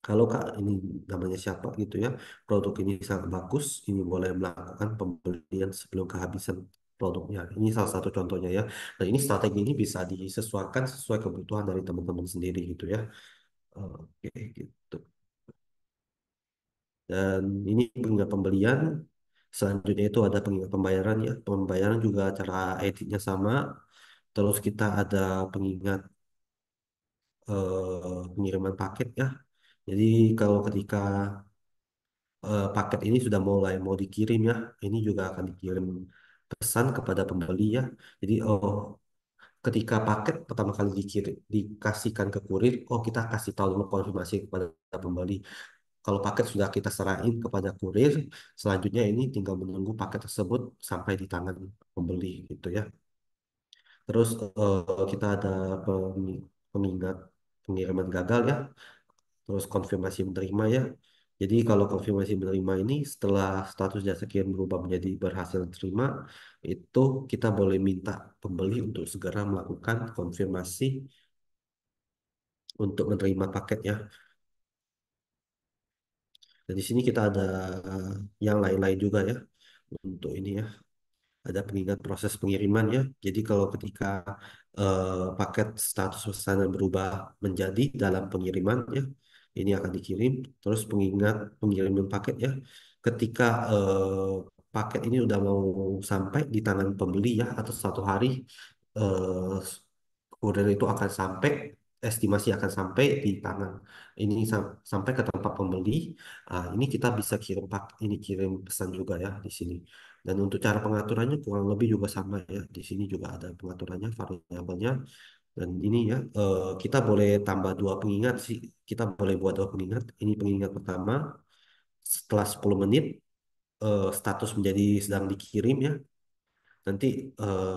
Kalau Kak ini namanya siapa gitu ya, produk ini sangat bagus, ini boleh melakukan pembelian sebelum kehabisan produknya. Ini salah satu contohnya ya. Nah ini strategi ini bisa disesuaikan sesuai kebutuhan dari teman-teman sendiri gitu ya. Oke, gitu. Dan ini pengingat pembelian. Selanjutnya itu ada pengingat pembayaran ya. Pembayaran juga cara editnya sama. Terus kita ada pengingat pengiriman paket ya. Jadi kalau ketika paket ini sudah mulai mau dikirim ya, ini juga akan dikirim pesan kepada pembeli ya. Jadi ketika paket pertama kali dikirim dikasihkan ke kurir, kita kasih tahu dulu konfirmasi kepada pembeli. Kalau paket sudah kita serahin kepada kurir, selanjutnya ini tinggal menunggu paket tersebut sampai di tangan pembeli gitu ya. Terus kita ada pengingat pengiriman gagal ya, terus konfirmasi menerima ya. Jadi kalau konfirmasi menerima ini setelah status jasa kirim berubah menjadi berhasil diterima, itu kita boleh minta pembeli untuk segera melakukan konfirmasi untuk menerima paket ya. Dan di sini kita ada yang lain-lain juga ya untuk ini ya. Ada pengingat proses pengiriman ya. Jadi kalau ketika paket status pesanan berubah menjadi dalam pengiriman ya, ini akan dikirim. Terus pengingat pengiriman paket ya, ketika paket ini udah mau sampai di tangan pembeli ya, atau satu hari eh, kurir itu akan sampai, estimasi akan sampai di tangan ini sampai ke tempat pembeli. Ini kita bisa kirim ini kirim pesan juga ya di sini. Dan untuk cara pengaturannya kurang lebih juga sama ya. Di sini juga ada pengaturannya, variabelnya. Dan ini ya, kita boleh tambah dua pengingat sih. Kita boleh buat dua pengingat. Ini pengingat pertama, setelah 10 menit, status menjadi sedang dikirim ya. Nanti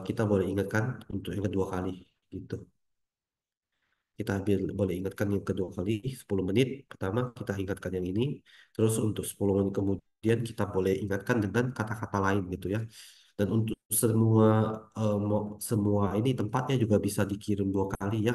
kita boleh ingatkan untuk yang kedua kali gitu. Kita boleh ingatkan yang kedua kali 10 menit. Pertama kita ingatkan yang ini. Terus untuk 10 menit kemudian kita boleh ingatkan dengan kata-kata lain gitu ya. Dan untuk semua ini tempatnya juga bisa dikirim dua kali ya.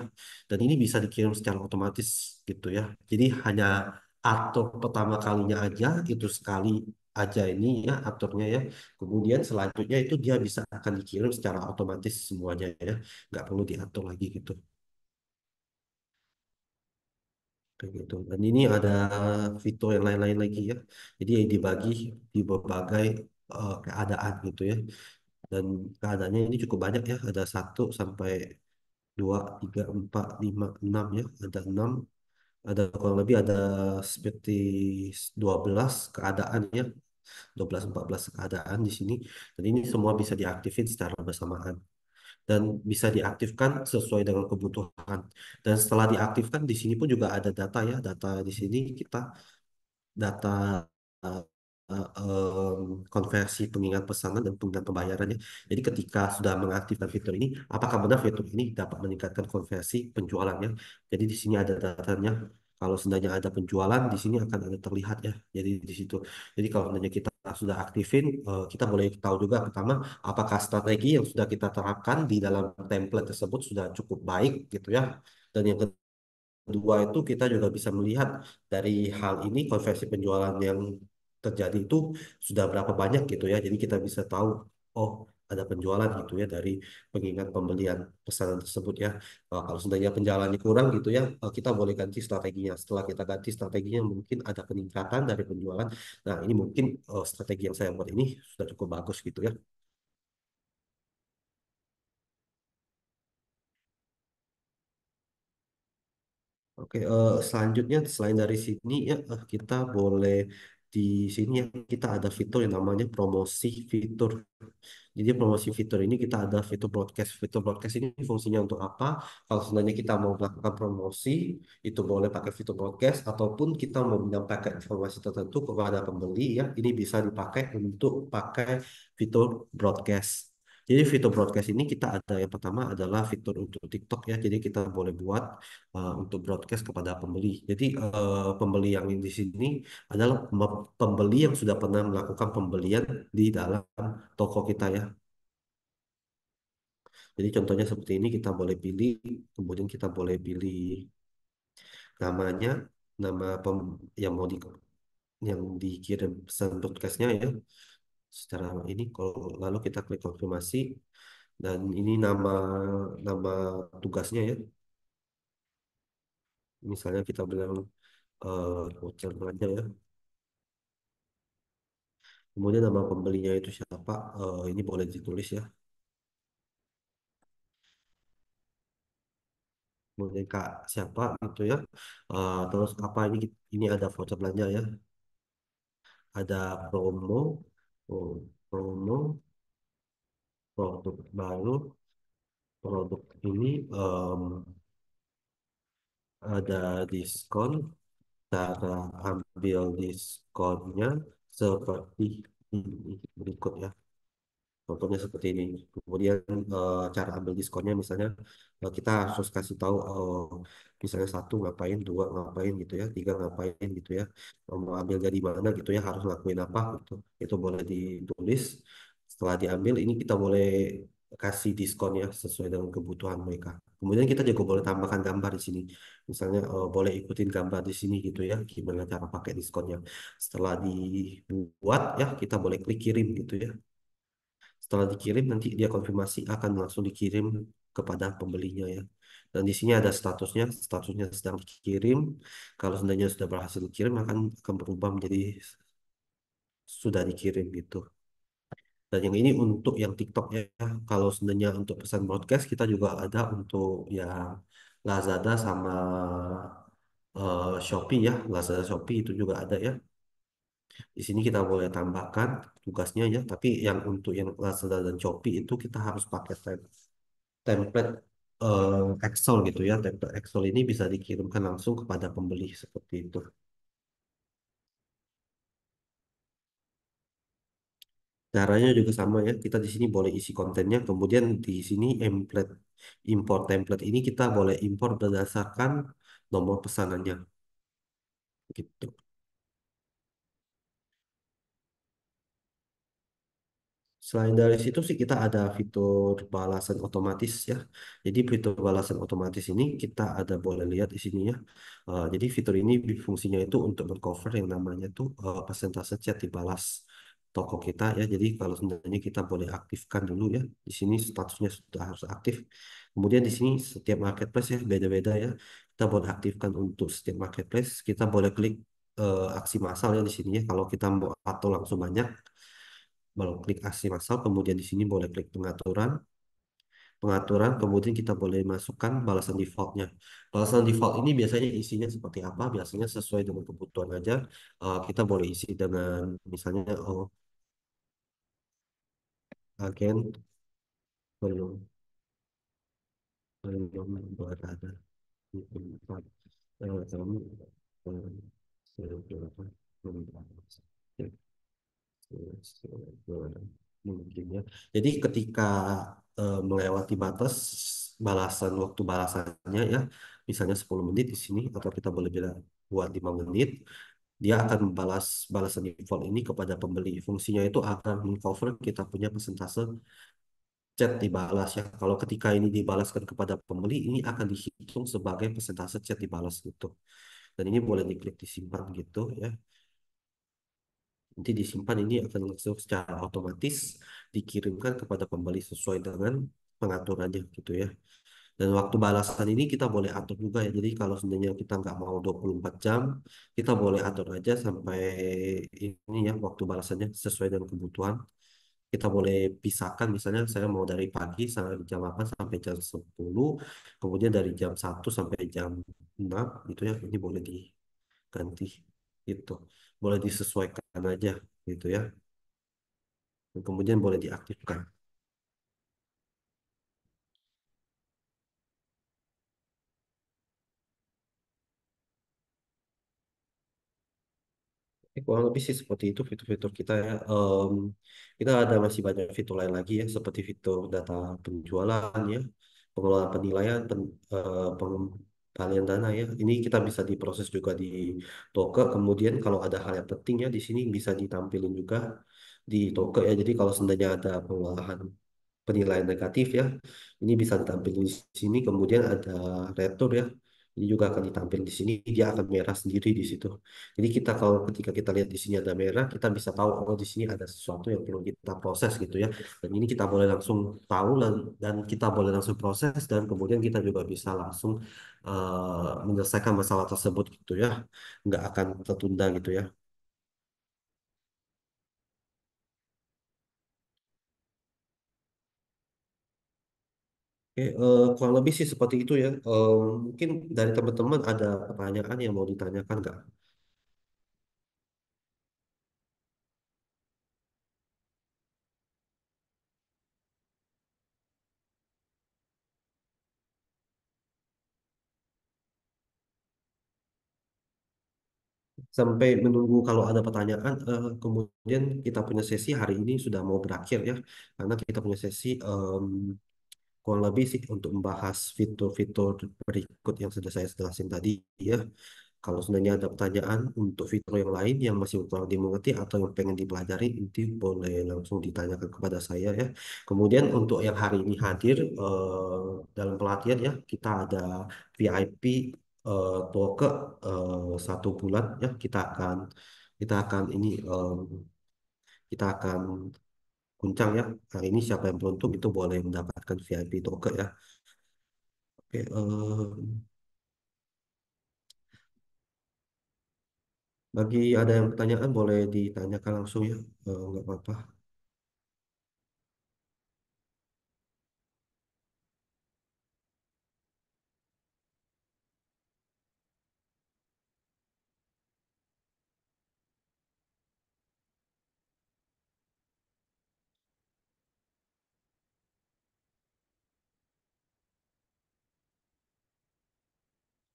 Dan ini bisa dikirim secara otomatis gitu ya. Jadi hanya atur pertama kalinya aja itu sekali aja ini ya aturnya ya. Kemudian selanjutnya itu dia bisa akan dikirim secara otomatis semuanya ya. Nggak perlu diatur lagi gitu. Kayak gitu. Dan ini ada fitur yang lain-lain lagi ya. Jadi dibagi di berbagai keadaan gitu ya. Dan keadaannya ini cukup banyak ya. Ada satu sampai dua, tiga, empat, lima, enam ya. Ada enam. Ada kurang lebih ada seperti 12 keadaan ya. 12 14 keadaan di sini. Dan ini semua bisa diaktifin secara bersamaan dan bisa diaktifkan sesuai dengan kebutuhan. Dan setelah diaktifkan di sini pun juga ada data ya, data di sini kita data eh, konversi pengingat pesanan dan pengingat pembayarannya. Jadi ketika sudah mengaktifkan fitur ini, apakah benar fitur ini dapat meningkatkan konversi penjualannya? Jadi di sini ada datanya. Kalau seandainya ada penjualan, di sini akan ada terlihat ya. Jadi di situ. Jadi kalau seandainya kita sudah aktifin, kita boleh tahu juga pertama apakah strategi yang sudah kita terapkan di dalam template tersebut sudah cukup baik gitu ya. Dan yang kedua itu kita juga bisa melihat dari hal ini konversi penjualan yang terjadi itu sudah berapa banyak gitu ya. Jadi kita bisa tahu, oh ada penjualan gitu ya dari pengingat pembelian pesanan tersebut ya. Kalau seandainya penjualannya kurang gitu ya, kita boleh ganti strateginya. Setelah kita ganti strateginya, mungkin ada peningkatan dari penjualan. Nah, ini mungkin strategi yang saya buat ini sudah cukup bagus gitu ya. Oke, selanjutnya selain dari sini ya, kita boleh di sini ya, kita ada fitur yang namanya promosi fitur. Jadi promosi fitur ini kita ada fitur broadcast. Fitur broadcast ini fungsinya untuk apa? Kalau sebenarnya kita mau melakukan promosi, itu boleh pakai fitur broadcast, ataupun kita mau menyampaikan informasi tertentu kepada pembeli ya, ini bisa dipakai untuk pakai fitur broadcast. Jadi fitur broadcast ini kita ada yang pertama adalah fitur untuk TikTok ya. Jadi kita boleh buat untuk broadcast kepada pembeli. Jadi pembeli yang di sini adalah pembeli yang sudah pernah melakukan pembelian di dalam toko kita ya. Jadi contohnya seperti ini kita boleh pilih, kemudian kita boleh pilih namanya, nama yang mau yang dikirim pesan broadcastnya ya. Secara ini kalau lalu kita klik konfirmasi dan ini nama nama tugasnya ya. Misalnya kita bilang voucher belanja ya. Kemudian nama pembelinya itu siapa? Ini boleh ditulis ya. Kemudian Kak siapa gitu ya. Terus apa ini ada voucher belanja ya. Ada promo, oh, promo produk baru. Produk ini ada diskon. Cara ambil diskonnya seperti ini berikut ya. Contohnya seperti ini. Kemudian cara ambil diskonnya misalnya kita harus kasih tahu misalnya satu ngapain, dua ngapain gitu ya, tiga ngapain gitu ya. Mau ambil dari mana gitu ya, harus lakuin apa gitu. Itu boleh ditulis. Setelah diambil ini kita boleh kasih diskon ya sesuai dengan kebutuhan mereka. Kemudian kita juga boleh tambahkan gambar di sini. Misalnya boleh ikutin gambar di sini gitu ya, gimana cara pakai diskonnya. Setelah dibuat ya, kita boleh klik kirim gitu ya. Setelah dikirim nanti dia konfirmasi akan langsung dikirim kepada pembelinya ya. Dan di sini ada statusnya, statusnya sedang dikirim. Kalau seandainya sudah berhasil dikirim akan berubah menjadi sudah dikirim gitu. Dan yang ini untuk yang TikTok ya. Kalau seandainya untuk pesan broadcast kita juga ada untuk yang Lazada sama Shopee ya. Lazada Shopee itu juga ada ya. Di sini kita boleh tambahkan tugasnya ya. Tapi yang untuk yang Lazada dan Shopee itu kita harus pakai template Excel gitu ya. Template Excel ini bisa dikirimkan langsung kepada pembeli seperti itu. Caranya juga sama ya. Kita di sini boleh isi kontennya. Kemudian di sini template import template ini kita boleh import berdasarkan nomor pesanannya gitu. Selain dari situ sih kita ada fitur balasan otomatis ya. Jadi fitur balasan otomatis ini kita ada boleh lihat di sini ya. Jadi fitur ini fungsinya itu untuk mengcover yang namanya tuh persentase chat dibalas toko kita ya. Jadi kalau sebenarnya kita boleh aktifkan dulu ya. Di sini statusnya sudah harus aktif. Kemudian di sini setiap marketplace ya beda-beda ya. Kita boleh aktifkan untuk setiap marketplace. Kita boleh klik aksi massal ya di sini ya. Kalau kita mau atau langsung banyak baru klik aksi massal, kemudian di sini boleh klik pengaturan, pengaturan, kemudian kita boleh masukkan balasan defaultnya. Balasan default ini biasanya isinya seperti apa? Biasanya sesuai dengan kebutuhan aja. Kita boleh isi dengan misalnya agen belum belum berada di tempat kami belum berada. Mungkin ya. Jadi ketika melewati batas balasan waktu balasannya ya, misalnya 10 menit di sini atau kita boleh bilang buat 5 menit, dia akan membalas balasan default ini kepada pembeli. Fungsinya itu akan mengcover kita punya persentase chat dibalas ya. Kalau ketika ini dibalaskan kepada pembeli, ini akan dihitung sebagai persentase chat dibalas gitu. Dan ini boleh diklik disimpan gitu ya. Nanti disimpan ini akan langsung secara otomatis dikirimkan kepada pembeli sesuai dengan pengaturannya gitu ya. Dan waktu balasan ini kita boleh atur juga ya. Jadi kalau seandainya kita nggak mau 24 jam, kita boleh atur aja sampai ini ya waktu balasannya sesuai dengan kebutuhan. Kita boleh pisahkan misalnya saya mau dari pagi sampai jam 8 sampai jam 10, kemudian dari jam 1 sampai jam 6 gitu ya. Ini boleh diganti gitu. Boleh disesuaikan aja gitu ya. Dan kemudian boleh diaktifkan. Kurang lebih sih seperti itu fitur-fitur kita ya. Kita ada masih banyak fitur lain lagi ya, seperti fitur data penjualan ya, pengelolaan penilaian, pengembalian dana ya. Ini kita bisa diproses juga di Toke. Kemudian kalau ada hal yang penting ya di sini bisa ditampilin juga di Toke ya. Jadi kalau seandainya ada pengolahan penilaian negatif ya. Ini bisa ditampilkan di sini. Kemudian ada retur ya. Ini juga akan ditampilkan di sini. Dia akan merah sendiri di situ. Jadi kita kalau ketika kita lihat di sini ada merah, kita bisa tahu oh di sini ada sesuatu yang perlu kita proses gitu ya. Dan ini kita boleh langsung tahu dan kita boleh langsung proses dan kemudian kita juga bisa langsung menyelesaikan masalah tersebut gitu ya. Nggak akan tertunda gitu ya. Oke, kurang lebih sih seperti itu ya. Mungkin dari teman-teman ada pertanyaan yang mau ditanyakan nggak? Sampai menunggu kalau ada pertanyaan, kemudian kita punya sesi hari ini sudah mau berakhir ya, karena kita punya sesi kurang lebih sih untuk membahas fitur-fitur berikut yang sudah saya jelasin tadi ya. Kalau sebenarnya ada pertanyaan untuk fitur yang lain yang masih kurang dimengerti atau yang pengen dipelajari, itu boleh langsung ditanyakan kepada saya ya. Kemudian untuk yang hari ini hadir dalam pelatihan ya, kita ada VIP toke 1 bulan ya. Kita akan ini kita akan guncang ya. Hari ini siapa yang beruntung itu boleh mendapatkan VIP toke ya. Oke, bagi ada yang pertanyaan boleh ditanyakan langsung ya. Nggak apa-apa.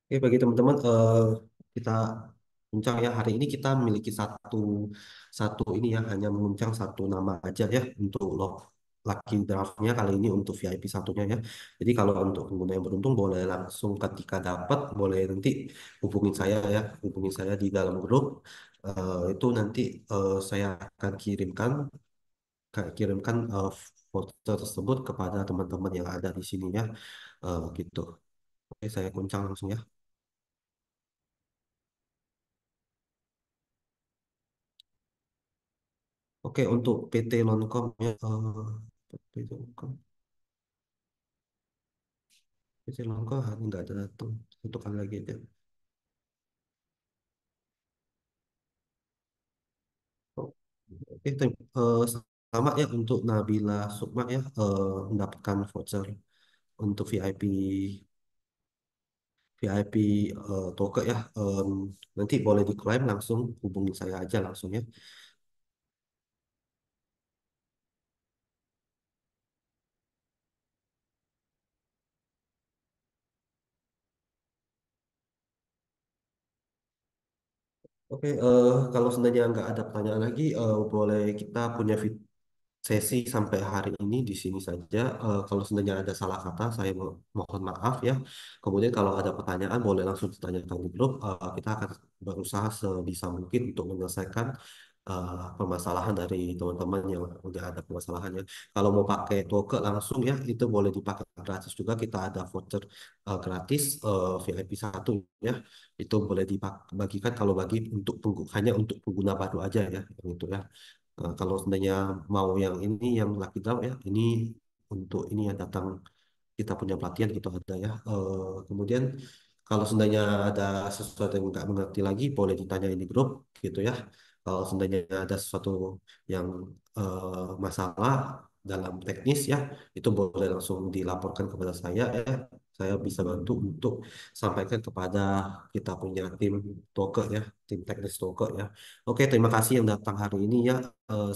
Oke, bagi teman-teman, kita guncang ya. Hari ini kita memiliki satu satu ini ya, hanya menguncang satu nama aja ya untuk lucky draftnya kali ini untuk VIP satunya ya. Jadi kalau untuk pengguna yang beruntung boleh langsung ketika dapat boleh nanti hubungin saya ya, hubungin saya di dalam grup. Itu nanti saya akan kirimkan foto tersebut kepada teman-teman yang ada di sini ya. Gitu. Oke, saya guncang langsung ya. Oke, untuk PT Loncom ya, PT Loncom, PT Loncom hari nggak ada datang. Satu kali lagi aja. Oh, oke, selamat ya untuk Nabila Sukma ya, mendapatkan voucher untuk VIP toke ya. Nanti boleh diklaim langsung hubungi saya aja langsung ya. Oke, kalau seandainya nggak ada pertanyaan lagi, boleh kita punya sesi sampai hari ini di sini saja. Kalau seandainya ada salah kata, saya mohon maaf ya. Kemudian kalau ada pertanyaan, boleh langsung ditanyakan di grup. Kita akan berusaha sebisa mungkin untuk menyelesaikan permasalahan dari teman-teman yang udah ada permasalahannya. Kalau mau pakai toke langsung ya itu boleh dipakai gratis juga. Kita ada voucher gratis VIP 1 ya. Itu boleh dibagikan kalau bagi hanya untuk pengguna baru aja ya gitu ya. Kalau seandainya mau yang ini yang Lucky Draw ya, ini untuk ini ya datang kita punya pelatihan gitu ada ya. Kemudian kalau seandainya ada sesuatu yang nggak mengerti lagi, boleh ditanyain di grup gitu ya. Kalau seandainya ada sesuatu yang masalah dalam teknis ya, itu boleh langsung dilaporkan kepada saya ya. Saya bisa bantu untuk sampaikan kepada kita punya tim Toke ya, tim teknis Toke ya. Oke, terima kasih yang datang hari ini ya.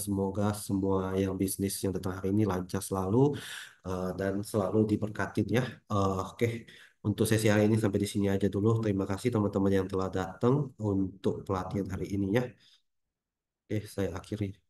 Semoga semua yang bisnis yang datang hari ini lancar selalu dan selalu diberkatin ya. Oke, untuk sesi hari ini sampai di sini aja dulu. Terima kasih teman-teman yang telah datang untuk pelatihan hari ini ya. Oke, saya akhiri.